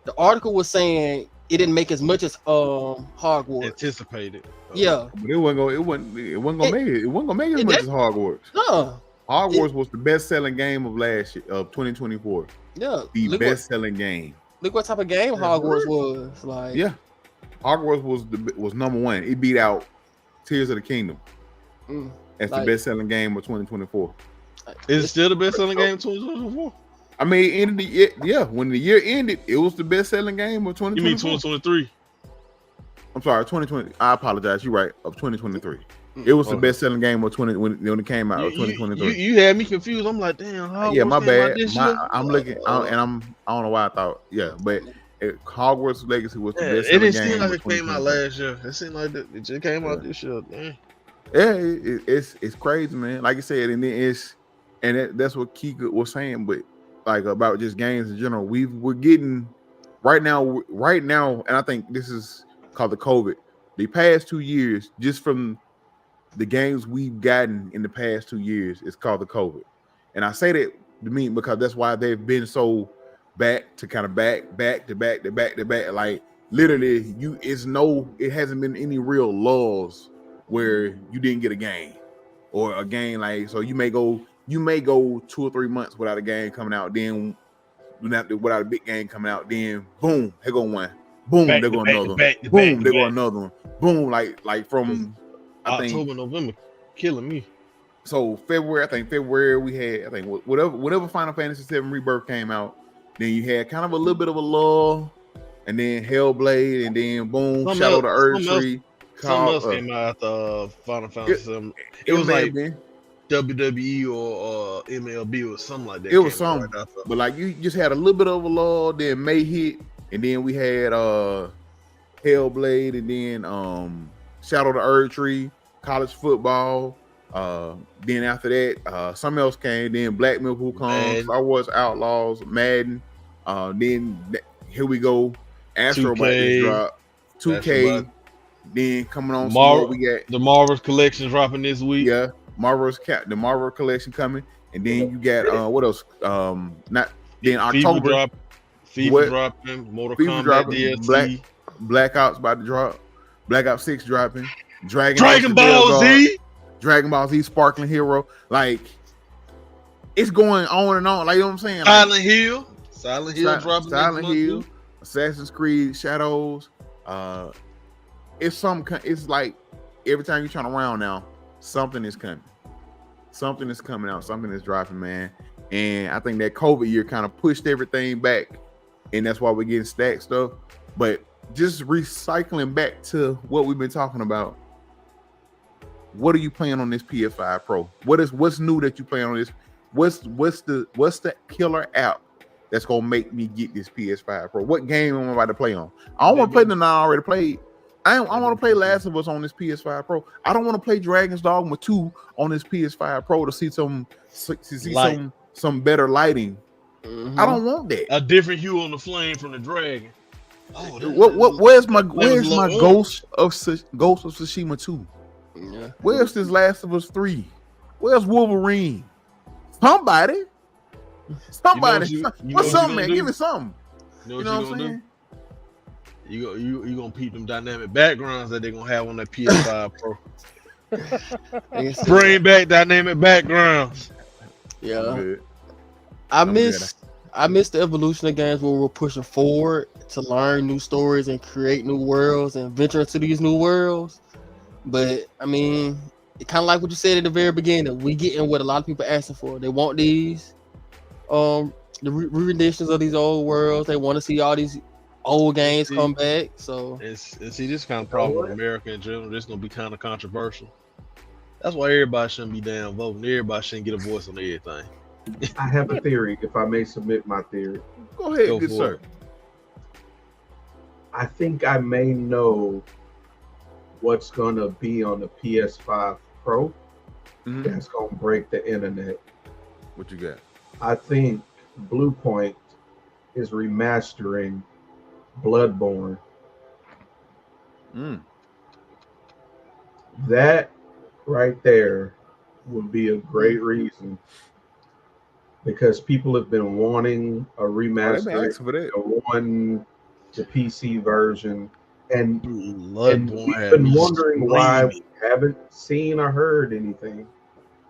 The article was saying it didn't make as much as Hogwarts anticipated. Yeah, but it wasn't gonna make it. It wasn't gonna make as much as Hogwarts. No, Hogwarts was the best-selling game of 2024. Yeah, the best-selling game. Look what type of game Hogwarts was like. Yeah, Hogwarts was number one. It beat out Tears of the Kingdom as the best-selling game of 2024. Is it still the best-selling game of 2024? I mean, when the year ended, it was the best-selling game of 2024. You mean 2023? I'm sorry, 2020. I apologize. You're right. Of 2023, it was the best-selling game of when it came out. Of 2023. You had me confused. I'm like, damn. Yeah, my bad. I'm looking, and I don't know why I thought. Yeah, but Hogwarts Legacy was the best-selling game. It didn't seem like it came out last year. It seemed like it just came out this year. Damn. Yeah, it's crazy, man. Like I said, and that's what Kika was saying, but like about just games in general, we're getting right now, and I think this is called the COVID. The past 2 years, just from the games we've gotten in the past 2 years, it's called the COVID. And I say that to mean because that's why they've been so back to back to back. Like literally, it hasn't been any real laws where you didn't get a game or a game like so you may go 2 or 3 months without a game coming out, then without a big game coming out, then boom, here go one, boom, there go another one, boom, there go another one, boom, like from October, November, killing me. So February we had whatever Final Fantasy VII Rebirth came out, then you had kind of a little bit of a lull, and then Hellblade, and then boom, Shadow of the Earth Tree. Something else came out after Final Fantasy VII. It was like WWE or MLB or something like that. It was something, right, but like you just had a little bit of a lull, then May hit, and then we had Hellblade, and then Shadow of the Earth Tree, college football. Then after that, something else came. Then Black Myth Who Comes, Star Wars Outlaws, Madden. Then here we go. Astro Bot drop. 2K. Then coming on, we got the Marvel's collection dropping this week. Yeah, the Marvel collection coming, and then you got what else? October. FIFA dropping. Mortal Kombat DLC. Black Ops about to drop. Black Ops 6 dropping. Dragon Ball Z. Dragon Ball Z Sparkling Hero. Like it's going on and on. Like you know what I'm saying? Silent Hill dropping. Silent Hill. Assassin's Creed Shadows. It's like every time you turn around now, something is coming. Something is coming out. Something is dropping, man. And I think that COVID year kind of pushed everything back, and that's why we're getting stacked stuff. But just recycling back to what we've been talking about. What are you playing on this PS5 Pro? What's new that you playing on this? What's the killer app that's gonna make me get this PS5 Pro? What game am I about to play on? I don't want to play the I already played. I want to play Last of Us on this PS5 Pro. I don't want to play Dragon's Dogma 2 on this PS5 Pro to see some better lighting. Mm-hmm. I don't want that. A different hue on the flame from the dragon. Where's my Ghost of Tsushima 2? Yeah. Where's this Last of Us 3? Where's Wolverine? Somebody. What's something, man? Give me something. You know what I'm saying? You gonna peep them dynamic backgrounds that they're gonna have on that PS5 Pro. Bring back dynamic backgrounds. Yeah. I miss the evolution of games where we're pushing forward to learn new stories and create new worlds and venture into these new worlds. But I mean, it kind of like what you said at the very beginning. We getting what a lot of people asking for. They want these, the renditions of these old worlds. They want to see all these old games come back. So see, this kind of problem with America in general. This gonna be kind of controversial. That's why everybody shouldn't be damn voting. Everybody shouldn't get a voice on everything. I have a theory. If I may submit my theory, go ahead, good sir. I think I may know what's gonna be on the PS5 Pro that's gonna break the internet. What you got? I think Bluepoint is remastering Bloodborne. That right there would be a great reason, because people have been wanting a remaster. One the PC version. And we've been wondering why we haven't seen or heard anything,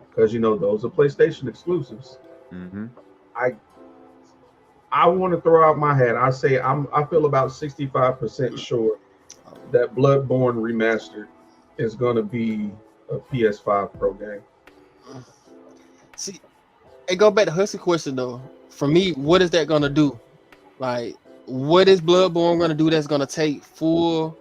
because those are PlayStation exclusives. Mm-hmm. I want to throw out my hat. I say I feel about 65% sure that Bloodborne Remastered is going to be a PS5 Pro game. See, it go back to Husky question though. For me, what is that going to do? Like, what is Bloodborne going to do that's going to take full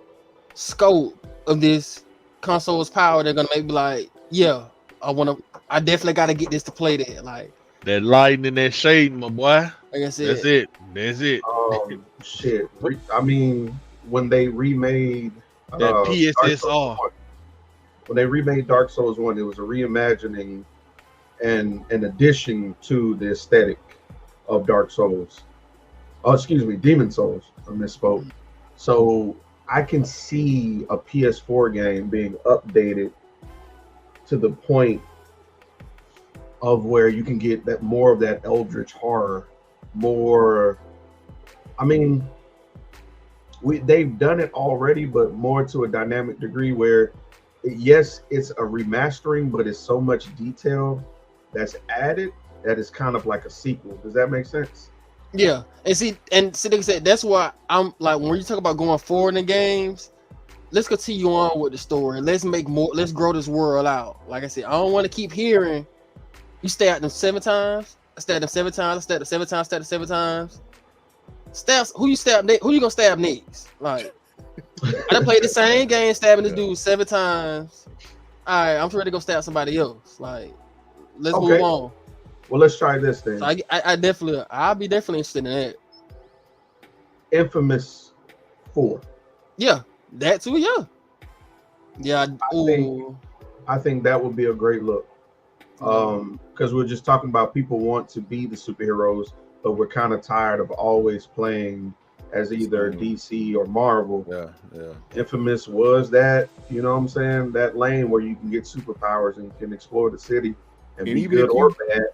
scope of this console's power? They're going to make me like, yeah, I definitely got to get this to play that. Like that lighting and that shading, my boy. Like I said, that's it. Shit. I mean, when they remade that PSSR, when they remade Dark Souls 1, it was a reimagining and an addition to the aesthetic of Dark Souls. Oh, excuse me, Demon Souls. I misspoke. So I can see a PS4 game being updated to the point of where you can get that more of that eldritch horror, more I mean, they've done it already, but more to a dynamic degree where, yes, it's a remastering, but it's so much detail that's added that it's kind of like a sequel. Does that make sense? Yeah, and see, like I said, that's why I'm like, when you talk about going forward in games, let's continue on with the story. Let's make more. Let's grow this world out. Like I said, I don't want to keep hearing you stab them 7 times. I stabbed them 7 times. I stabbed them 7 times. Stabbed them 7 times. Stabs. Who you stab? Who you gonna stab next? Like, I done played the same game, stabbing this dude 7 times. All right, I'm ready to go stab somebody else. Like, let's move on. Well, let's try this then. So I'll be definitely interested in that. Infamous 4. Yeah, that too. Yeah. I think that would be a great look. Because we're just talking about people want to be the superheroes, but we're kind of tired of always playing as either DC or Marvel. Yeah. Infamous was that, you know what I'm saying? That lane where you can get superpowers and you can explore the city and be good or bad.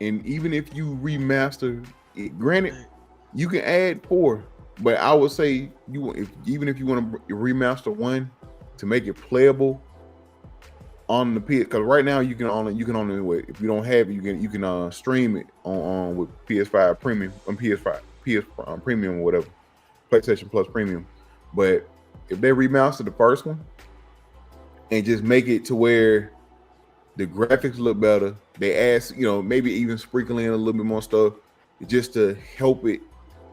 And even if you remaster it, granted, you can add 4, but I would say even if you want to remaster 1 to make it playable on the PS, because right now you can only if you don't have it, you can stream it on with PS5 Premium on PS5 Premium or whatever, PlayStation Plus Premium. But if they remaster the first one and just make it to where the graphics look better, they add, maybe even sprinkle in a little bit more stuff just to help it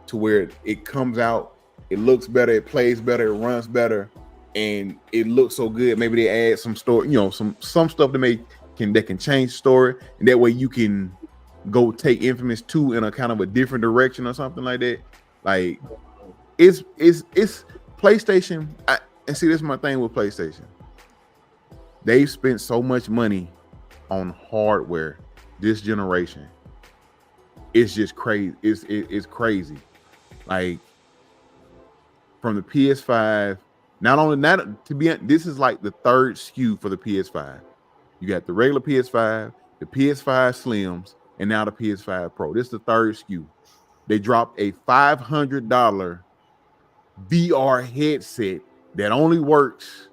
to where it comes out, it looks better, it plays better, it runs better, and it looks so good. Maybe they add some story, some stuff that can change the story, and that way you can go take Infamous 2 in a kind of a different direction or something like that. Like, it's PlayStation. And see, this is my thing with PlayStation. They've spent so much money on hardware this generation. It's just crazy. It's crazy. Like, from the PS5, this is like the 3rd SKU for the PS5. You got the regular PS5, the PS5 Slims, and now the PS5 Pro. This is the 3rd SKU. They dropped a $500 VR headset that only works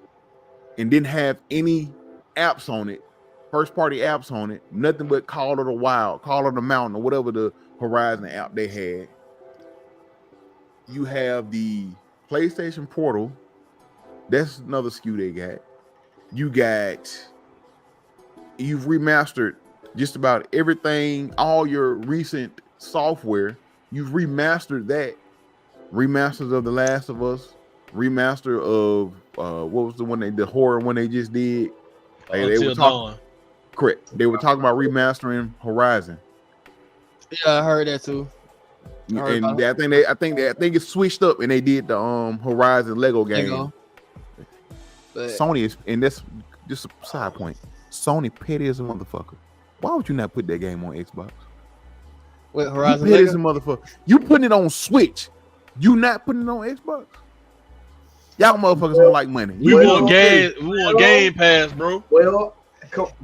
and didn't have any apps on it, first-party apps on it, nothing but Call of the Wild, Call of the Mountain, or whatever the Horizon app they had. You have the PlayStation Portal. That's another SKU they got. You've remastered just about everything, all your recent software. You've remastered that. Remasters of The Last of Us, remaster of what was the horror one they just did? Until Dawn. Correct. They were talking about remastering Horizon. Yeah, I heard that too. And I think it switched up and they did the Horizon Lego game. Sony is, and that's just a side point. Sony petty as a motherfucker. Why would you not put that game on Xbox? Wait, Horizon you petty Lego? as a motherfucker. You putting it on Switch. You not putting it on Xbox. Y'all motherfuckers don't like money. We want Game Pass, bro. Well,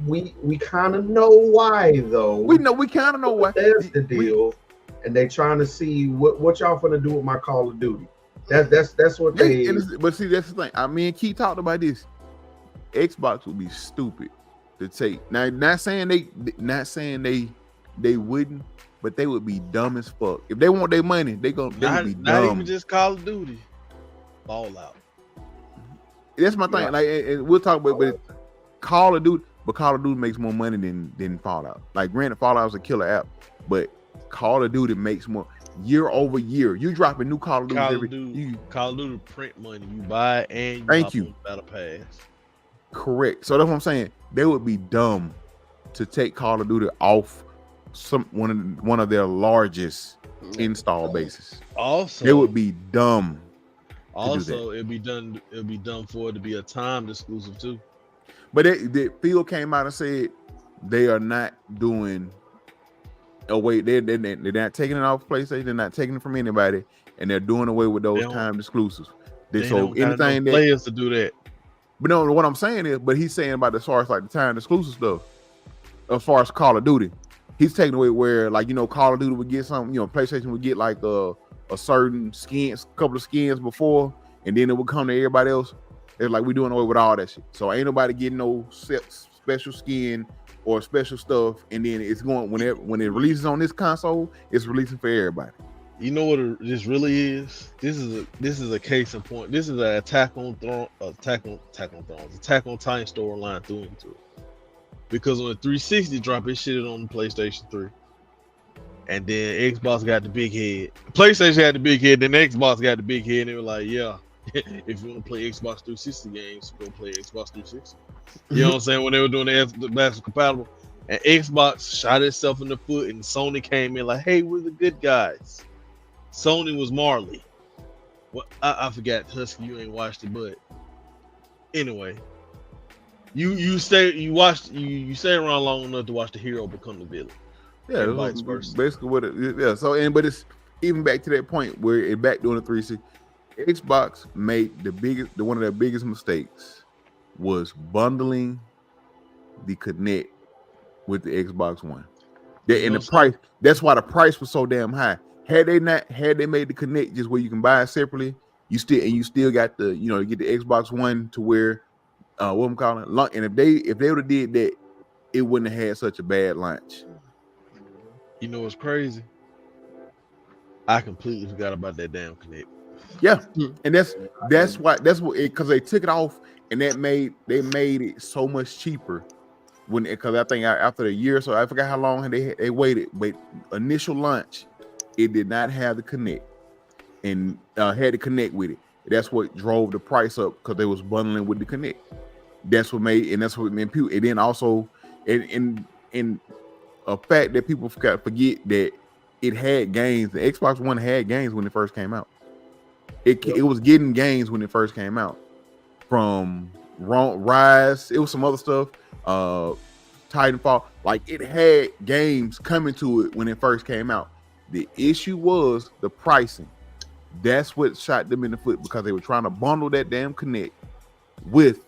we kind of know why though. We kind of know why. That's the deal, and they trying to see what y'all finna do with my Call of Duty. That's what they. But see, that's the thing. I mean, Keith talked about this. Xbox would be stupid to take. Now, not saying they wouldn't, but they would be dumb as fuck. If they want their money, they would be dumb. Not even just Call of Duty. Fallout. That's my thing. Yeah. Like, and we'll talk about it. Call of Duty, but Call of Duty makes more money than Fallout. Like, granted, Fallout is a killer app, but Call of Duty makes more year over year. You dropping new Call of Duty Call of Duty print money. You buy it and you thank you. Battle Pass. Correct. So that's what I'm saying. They would be dumb to take Call of Duty off one of their largest install bases. Also, they would be dumb. Also, it'd be done for it to be a timed exclusive too. But the Phil came out and said they are not doing away. They're not taking it off PlayStation. They're not taking it from anybody, and they're doing away with those timed exclusives. So anything that players to do that. But no, what I'm saying is, but he's saying about as far as like the timed exclusive stuff, as far as Call of Duty, he's taking away where, like, Call of Duty would get something, PlayStation would get like a certain couple of skins before, and then it would come to everybody else. It's like we doing away with all that shit. So ain't nobody getting no special skin or special stuff, and then it's going when it releases on this console, it's releasing for everybody. You know what this really is? This is a case in point. This is an Attack on Titan storyline through and through. Because when the 360 dropped, it shitted on the PlayStation 3. And then Xbox got the big head. PlayStation had the big head, then Xbox got the big head, and they were like, yeah, if you want to play Xbox 360 games, go play Xbox 360. You know what I'm saying? When they were doing the backwards compatible. And Xbox shot itself in the foot, and Sony came in like, hey, we're the good guys. Sony was Marley. Well, I forgot, Husky, you ain't watched it, but anyway. You stay around long enough to watch the hero become the villain. Yeah, vice versa. Basically what it yeah. So but it's even back to that point where it back doing the 360. Xbox made one of their biggest mistakes was bundling the Kinect with the Xbox One. And the price, that's why the price was so damn high. Had they made the Kinect just where you can buy it separately, you still got the, you get the Xbox One to where what I'm calling it. And if they would have did that, it wouldn't have had such a bad launch. You know what's crazy? I completely forgot about that damn Kinect. Yeah, and that's what because they took it off and they made it so much cheaper because I think after a year or so, I forgot how long they waited, but initial launch it did not have the Kinect and had to connect with it. That's what drove the price up because they was bundling with the Kinect. That's what made people. And then also in a fact that people forget that it had games. The Xbox One had games when it first came out. It was getting games when it first came out. From Rise, it was some other stuff. Titanfall, like it had games coming to it when it first came out. The issue was the pricing. That's what shot them in the foot because they were trying to bundle that damn Kinect with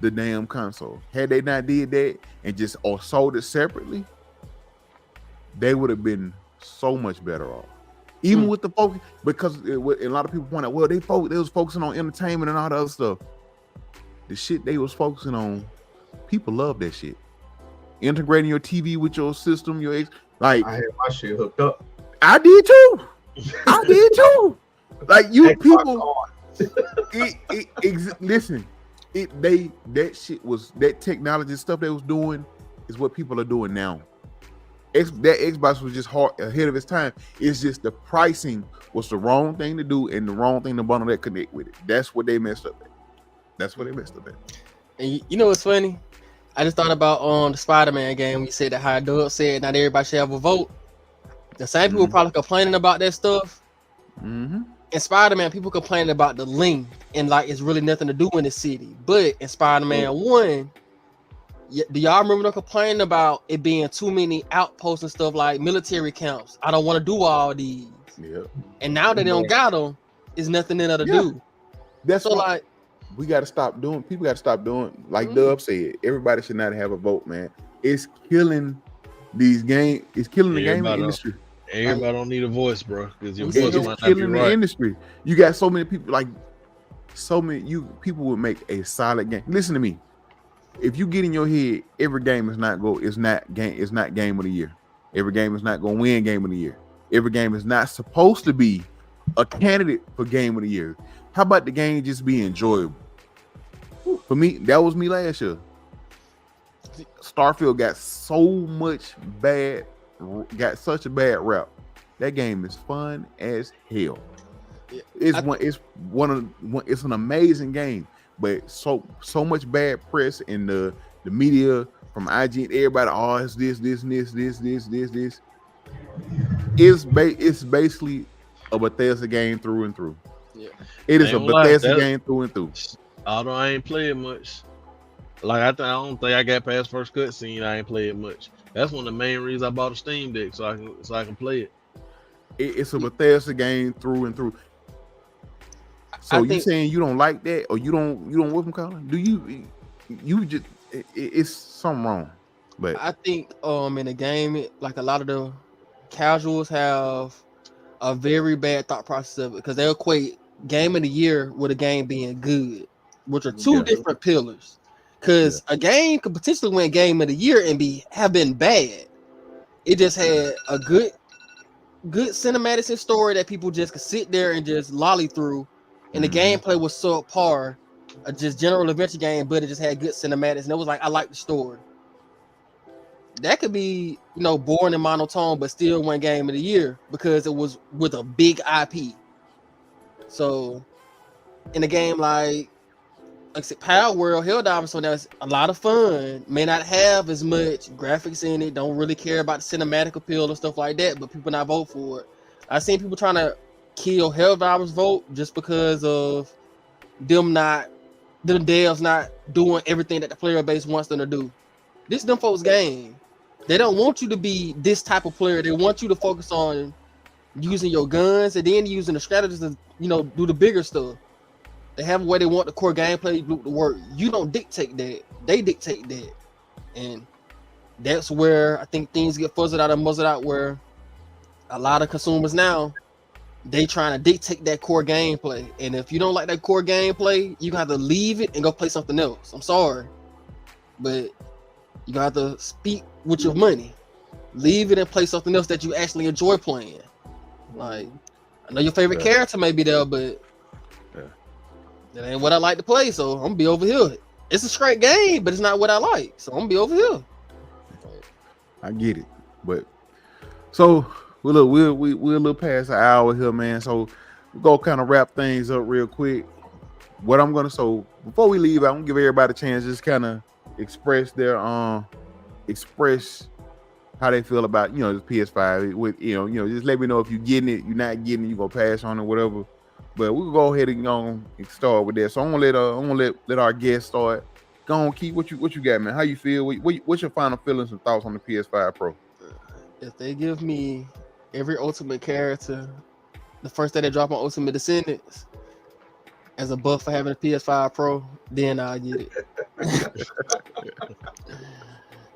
the damn console. Had they not did that and just or sold it separately, they would have been so much better off. Even with the focus, because a lot of people point out, well, they was focusing on entertainment and all the other stuff. The shit they was focusing on, people love that shit. Integrating your TV with your system, I had my shit hooked up. I did too. Like you people, listen. That technology stuff they was doing is what people are doing now. That Xbox was just hard ahead of its time. It's just the pricing was the wrong thing to do and the wrong thing to bundle that Connect with it. That's what they messed up at. And you know what's funny? I just thought about the Spider-Man game. We said that how Doug said not everybody should have a vote. The same people probably complaining about that stuff. Mm-hmm. In Spider-Man, people complaining about the length and like it's really nothing to do in the city. But in Spider-Man 1, do y'all remember them complaining about it being too many outposts and stuff like military camps? I don't want to do all these. Yeah. And now that they don't got them, it's nothing in there to do. That's so like we got to stop doing. People got to stop doing like Dub said. Everybody should not have a vote, man. It's killing these games. It's killing the gaming industry. Everybody don't need a voice, bro, because your voice might not be killing the industry. You got so many people, people would make a solid game. Listen to me. If you get in your head, every game is not game of the year. Every game is not going to win game of the year. Every game is not supposed to be a candidate for game of the year. How about the game just be enjoyable? For me, that was me last year. Starfield got such a bad rap. That game is fun as hell. It's an amazing game, but so much bad press in the media from IG and everybody. Oh, it's this. It's basically a Bethesda game through and through. Yeah, it is a Bethesda game through and through. Although I ain't playing much, like I don't think I got past first cutscene. I ain't playing much. That's one of the main reasons I bought a Steam Deck so I can play it. It's a Bethesda game through and through. So you saying you don't like that, or you don't what I'm calling? Do you just it's something wrong? But I think in the game, like a lot of the casuals have a very bad thought process of it because they equate game of the year with a game being good, which are two different pillars. Because a game could potentially win game of the year and have been bad. It just had a good cinematics and story that people just could sit there and just lolly through, and the gameplay was subpar, just general adventure game, but it just had good cinematics, and it was like I like the story. That could be, boring and monotone, but still win game of the year because it was with a big IP. So, in a game like I said, Power World, Helldivers, so that's a lot of fun. May not have as much graphics in it. Don't really care about the cinematic appeal and stuff like that. But people not vote for it. I've seen people trying to kill Helldivers vote just because of the devs not doing everything that the player base wants them to do. This is them folks' game. They don't want you to be this type of player. They want you to focus on using your guns and then using the strategies to, do the bigger stuff. They have a way they want the core gameplay to work. You don't dictate that. They dictate that. And that's where I think things get fuzzled out and muzzled out, where a lot of consumers now, they trying to dictate that core gameplay. And if you don't like that core gameplay, you have to leave it and go play something else. I'm sorry. But you have to speak with your money. Leave it and play something else that you actually enjoy playing. Like, I know your favorite character may be there, but that ain't what I like to play, so I'm gonna be over here. It's a straight game, but it's not what I like, so I'm gonna be over here. I get it, but so we're a little past an hour here, man. So we're gonna kind of wrap things up real quick. So before we leave, I'm gonna give everybody a chance to just kind of express how they feel about the PS5. With just let me know if you're getting it, you're not getting it, you gonna pass on it, whatever. But we'll go ahead and start with that. So I'm gonna let our guest start. Go on, Keith. What you got, man? How you feel? What's your final feelings and thoughts on the PS5 Pro? If they give me every Ultimate character, the first day they drop on Ultimate Descendants, as a buff for having a PS5 Pro, then I'll get it.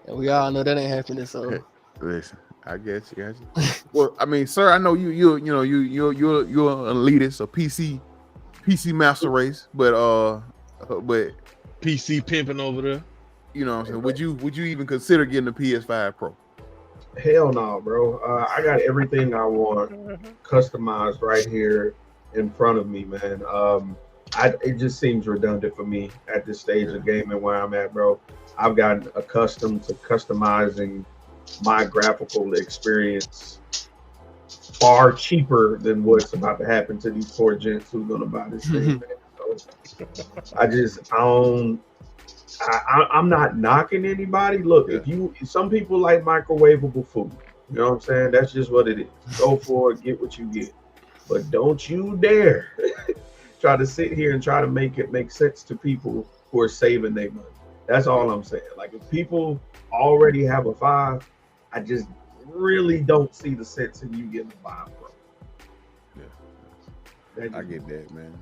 And we all know that ain't happening. So listen, I guess you. Well, I mean, sir, I know you're an elitist, a PC master race, but PC pimping over there. You know what I'm saying? Would you even consider getting a PS5 Pro? Hell no, bro. I got everything I want customized right here in front of me, man. It just seems redundant for me at this stage of gaming where I'm at, bro. I've gotten accustomed to customizing my graphical experience far cheaper than what's about to happen to these poor gents who's gonna buy this thing, man. So I'm not knocking anybody. Look, some people like microwavable food. You know what I'm saying? That's just what it is. Go for it, get what you get. But don't you dare try to sit here and try to make it make sense to people who are saving their money. That's all I'm saying. Like, if people already have a 5, I just really don't see the sense in you getting a 5 Pro. Yeah, I get that, man.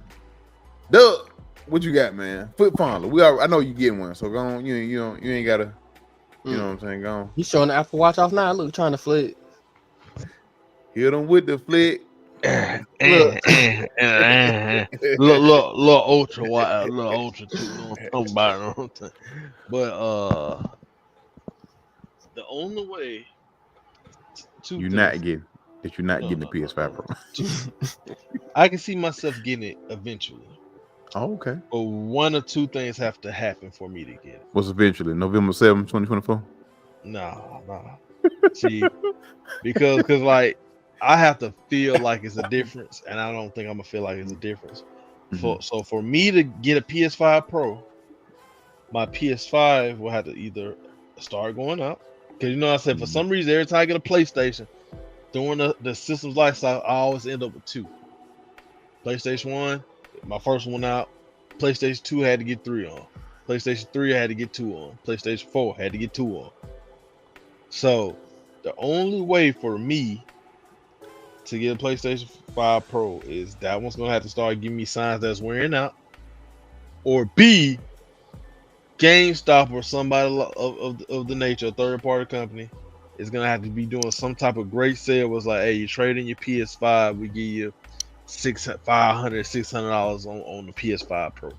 Doug, what you got, man? Foot fondler. I know you getting one, so go on. You ain't gotta. You know what I'm saying? Go on. You showing the Apple Watch off now? Look, trying to flick. Hit them with the flick. Little ultra wide, little ultra too. But the only way you're not getting the PS5 Pro. I can see myself getting it eventually. Oh, okay. But one or two things have to happen for me to get it. What's eventually? November 7th, 2024? Nah. See, because like, I have to feel like it's a difference, and I don't think I'm gonna feel like it's a difference. So for me to get a PS5 Pro, my PS5 will have to either start going up, because I said for some reason every time I get a PlayStation, during the system's life cycle, I always end up with 2. PlayStation 1, my first one out. PlayStation 2 had to get 3 on. PlayStation 3 I had to get 2 on. PlayStation 4 had to get 2 on. So the only way for me to get a PlayStation 5 Pro is that one's gonna have to start giving me signs that's wearing out, or B, GameStop or somebody of the nature, a third party company, is gonna have to be doing some type of great sale. Was like, hey, you trade in your PS5, we give you $600 on the PS5 Pro.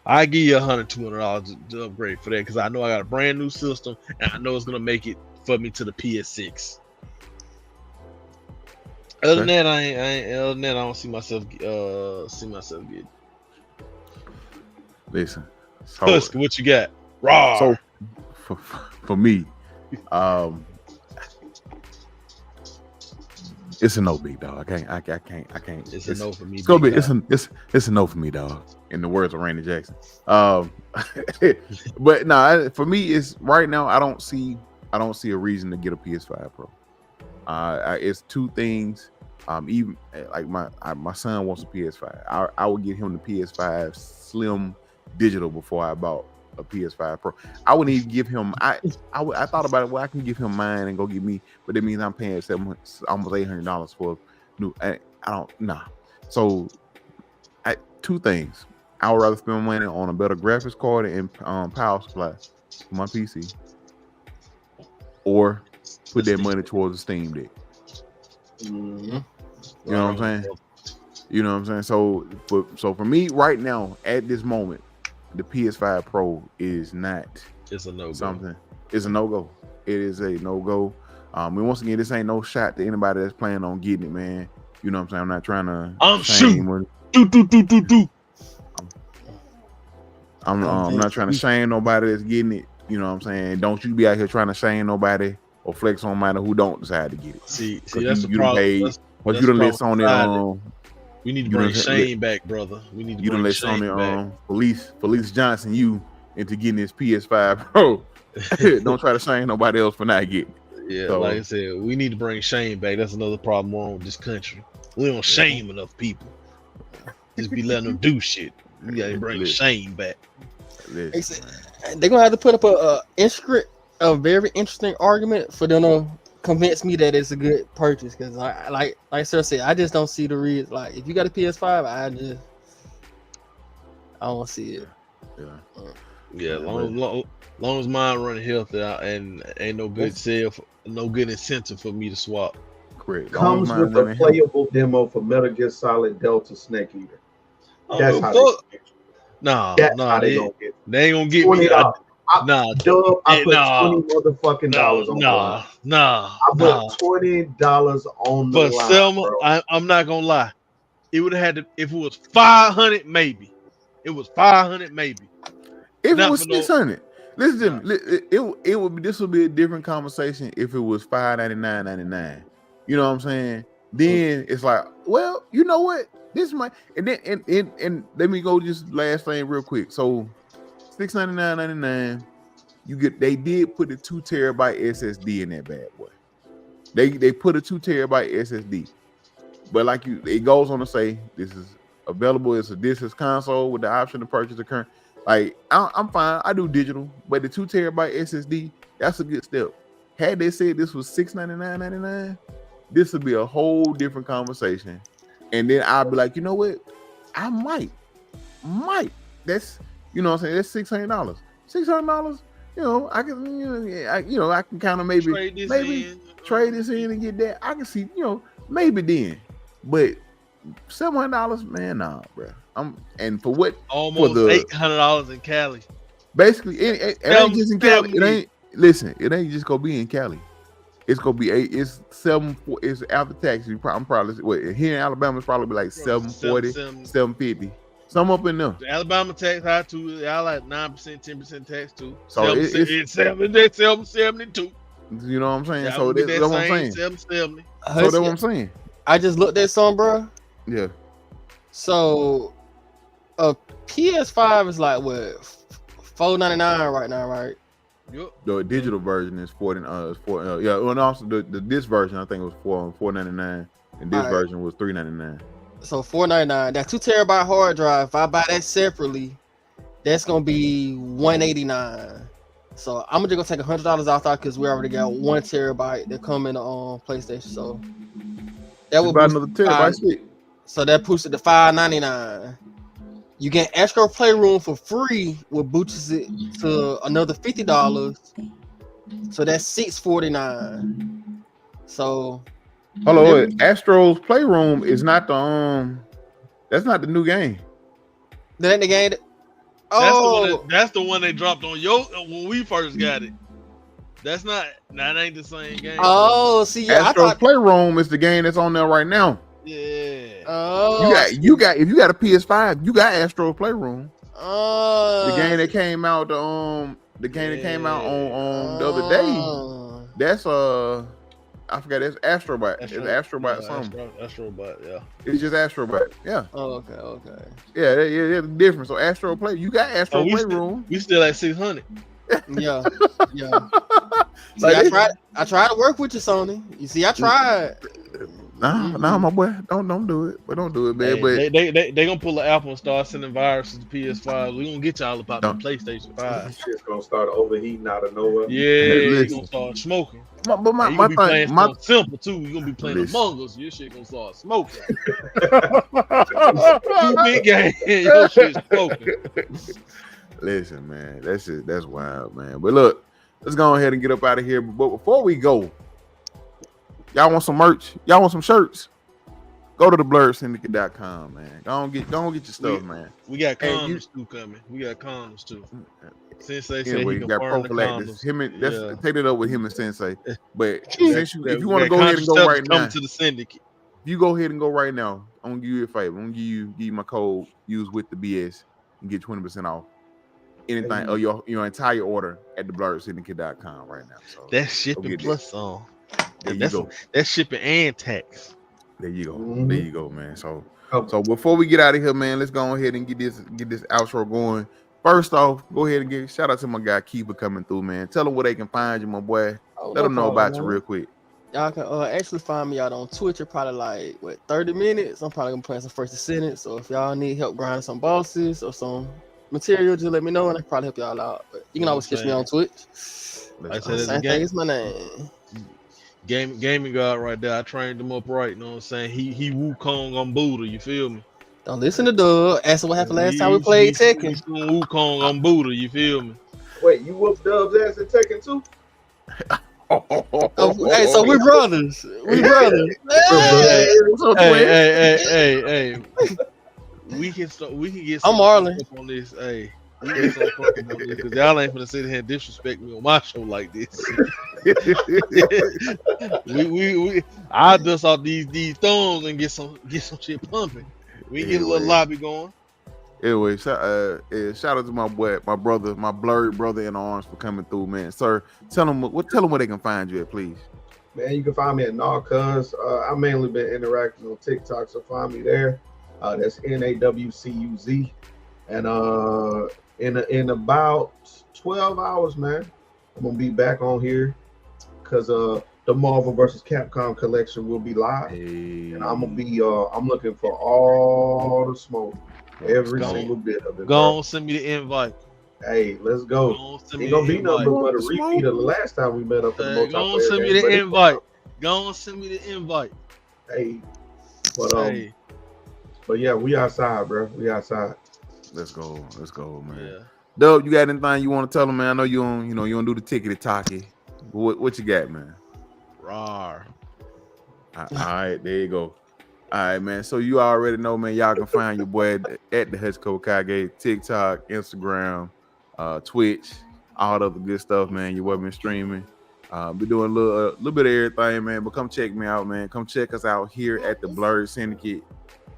I give you $200 to upgrade for that because I know I got a brand new system and I know it's gonna make it for me to the PS6. Other than that, I don't see myself getting. Listen, so, Husky, what you got? Raw. So for me, it's a no, big dog. I can't. It's a no for me. It's a no for me, dog. In the words of Randy Jackson. But no, for me, it's right now. I don't see a reason to get a PS5 Pro. It's two things. Even like my son wants a PS5. I would get him the PS5 Slim Digital before I bought a PS5 Pro. I wouldn't even give him. I thought about it. Well, I can give him mine and go get me, but it means I'm paying almost $800 for a new. I don't. Nah. So, two things. I would rather spend money on a better graphics card and power supply for my PC, or put that money towards a Steam Deck. Mm-hmm. You know what I'm saying? You know what I'm saying? So for me right now, at this moment, the PS5 Pro is not. It's a no-go. Something. It's a no-go. It is a no-go. And once again, this ain't no shot to anybody that's planning on getting it, man. You know what I'm saying? I'm not trying to. I'm not trying to shame nobody that's getting it. You know what I'm saying? Don't you be out here trying to shame nobody or flex on somebody who don't decide to get it. See, that's the problem. But you done let Sony we need to bring Shane back, brother. We need to you bring done let Shane Sony back. Felice Johnson you into getting this PS5 Pro. Don't try to shame nobody else for not getting it. Yeah, so, like I said, we need to bring Shane back. That's another problem wrong with this country. We don't shame enough people. Just be letting them do shit. We gotta bring Shane back. They're gonna have to put up a very interesting argument for them to convince me that it's a good purchase. Because like Sir said, I just don't see the reason. Like, if you got a PS5, I don't see it. Yeah. Long as mine running healthy and ain't no good no good incentive for me to swap. Correct. Comes with a playable demo for Metal Gear Solid Delta Snake Eater. That's how they gonna get. They ain't gonna get $20. me. I put $20 motherfucking dollars on the line. I put $20 on the line. But Selma, I'm not gonna lie. It would have had to if it was 500, maybe. It was 500, maybe. If it was 600, listen, it would be. This would be a different conversation if it was $599.99. You know what I'm saying? Then it's like, well, you know what? This might and then and let me go just last thing real quick. So $699.99, you get. They did put a 2 terabyte SSD in that bad boy. They put a 2 terabyte SSD, but like it goes on to say this is available as a disc console with the option to purchase the current. Like I'm fine. I do digital, but the 2 terabyte SSD, that's a good step. Had they said this was $699.99, this would be a whole different conversation. And then I'll be like, you know what? I might. That's, you know what I'm saying? That's $600. $600, you know, I can, I can kind of maybe trade this in and get that. I can see, you know, maybe then. But $700, man, nah, bro. And for what? Almost $800 in Cali. Basically, it ain't just in Cali. It ain't just gonna be in Cali. It's gonna be it's after tax. I'm probably here in Alabama. It's probably like $740, $750. Some up in there. The Alabama tax high too. Y'all like 9%, 10% tax too. So it's 772. You know what I'm saying? Yeah, so that's what I'm saying. 770. So that's what I'm saying. I just looked at some, bro. Yeah. So a PS5 is like what, $499 right now, right? Yep. The digital version is $4. Yeah, and also the disc version I think was $499, and this version was $399. So $499. That 2 terabyte hard drive, if I buy that separately, that's gonna be $189. So I'm just gonna take $100 off that because we already got 1 terabyte that come in on PlayStation. So that would buy another terabyte. So that puts it to $599. You get extra playroom for free, which boosts it to another $50. So that's $649. So hold on, Astro's Playroom is not the that's not the new game. that ain't the game. That's the one they dropped on when we first got it. That ain't the same game. Oh, see, yeah, Astro's Playroom is the game that's on there right now. Yeah. Oh, you got if you got a PS5, you got Astro's Playroom. Oh, The game that came out on the other day. That's I forgot. It's Astrobot. It's Astrobot something. Astrobot, yeah. It's just Astrobot. Yeah. Oh, okay. Yeah, it's different. So Astro Play, you got Astro Playroom. We still at 600. Yeah. See, I tried to work with you, Sony. You see, I tried. Nah, my boy, don't do it. But don't do it, man. Hey, they gonna pull the Apple and start sending viruses to PS5. We gonna get y'all about the PlayStation 5. This shit's gonna start overheating out of nowhere. Yeah, you gonna start smoking. But my thing, simple too. You gonna be playing Among Us. Your shit gonna start smoking. Big game. Your shit smoking. Listen, man, that's wild, man. But look, let's go ahead and get up out of here. But before we go, y'all want some merch? Y'all want some shirts? Go to the blerdsyndicate.com, man. Go on get your stuff, man. We got condoms too coming. We got condoms too. Sensei said he got prophylactics. Take it up with him and Sensei. But if you want to go ahead and go right now, to the syndicate. If you go ahead and go right now, I'm gonna give you a favor. I'm gonna give you my code. Use with the BS and get 20% off anything or your entire order at the blerdsyndicate.com right now. So that's shipping plus on. That's shipping and tax. There you go. There you go, man. So before we get out of here, man, let's go ahead and get this outro going. First off, go ahead and give shout out to my guy Keeper coming through, man. Tell them where they can find you, my boy. Let them know about you real quick. Y'all can actually find me out on Twitch. Probably 30 minutes. I'm probably gonna play some first sentence. So if y'all need help grinding some bosses or some material, just let me know and I can probably help y'all out. But you can always catch me on Twitch. I said it's my name. Gaming God right there. I trained him up right. You know what I'm saying? He Wukong on Buddha. You feel me? Don't listen to Doug. Ask him what happened last time we played Tekken. He's Wukong on Buddha. You feel me? Wait, you whooped Dub's ass in Tekken too? Hey, so we're brothers. We're brothers. Hey. We can get some Marlon on this. Hey. Because y'all ain't gonna sit here and disrespect me on my show like this. I dust off these thumbs and get some shit pumping. We get a little lobby going. Anyway, shout out to my boy, my brother, my Blerd brother in arms for coming through, man. Sir, tell them where they can find you at, please. Man, you can find me at Nawcuz. I mainly been interacting on TikTok, so find me there. That's NAWCUZ. And in about 12 hours, man, I'm gonna be back on here because the Marvel vs. Capcom collection will be live, and I'm gonna be I'm looking for all the smoke, every single bit of it. Go on, send me the invite. Hey, let's go. Ain't gonna be nothing but a repeat of the last time we met up for the multiplayer. Go on, send me the invite. Go on, send me the invite. Hey, but yeah, we outside, bro. We outside. Let's go, man. Yeah. Dub, you got anything you want to tell them, man? I know you don't do the tickety talkie. What you got, man? Rawr. All right, there you go. All right, man. So you already know, man. Y'all can find your boy at the Hutchco Kage, TikTok, Instagram, Twitch, all the other good stuff, man. Your boy been streaming. Be doing a little bit of everything, man. But come check me out, man. Come check us out here at the Blerd Syndicate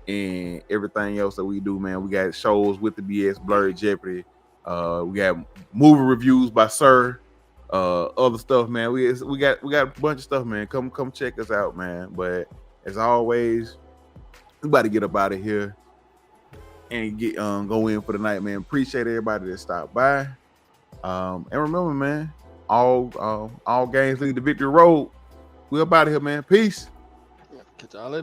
and everything else that we do, man. We got shows with the BS, Blerd Jeopardy. We got movie reviews by Sir. Other stuff, man. We got a bunch of stuff, man. Come check us out, man. But as always, we about to get up out of here and get go in for the night, man. Appreciate everybody that stopped by. And remember, man, all games lead to victory road. We up out of here, man. Peace. Catch y'all later.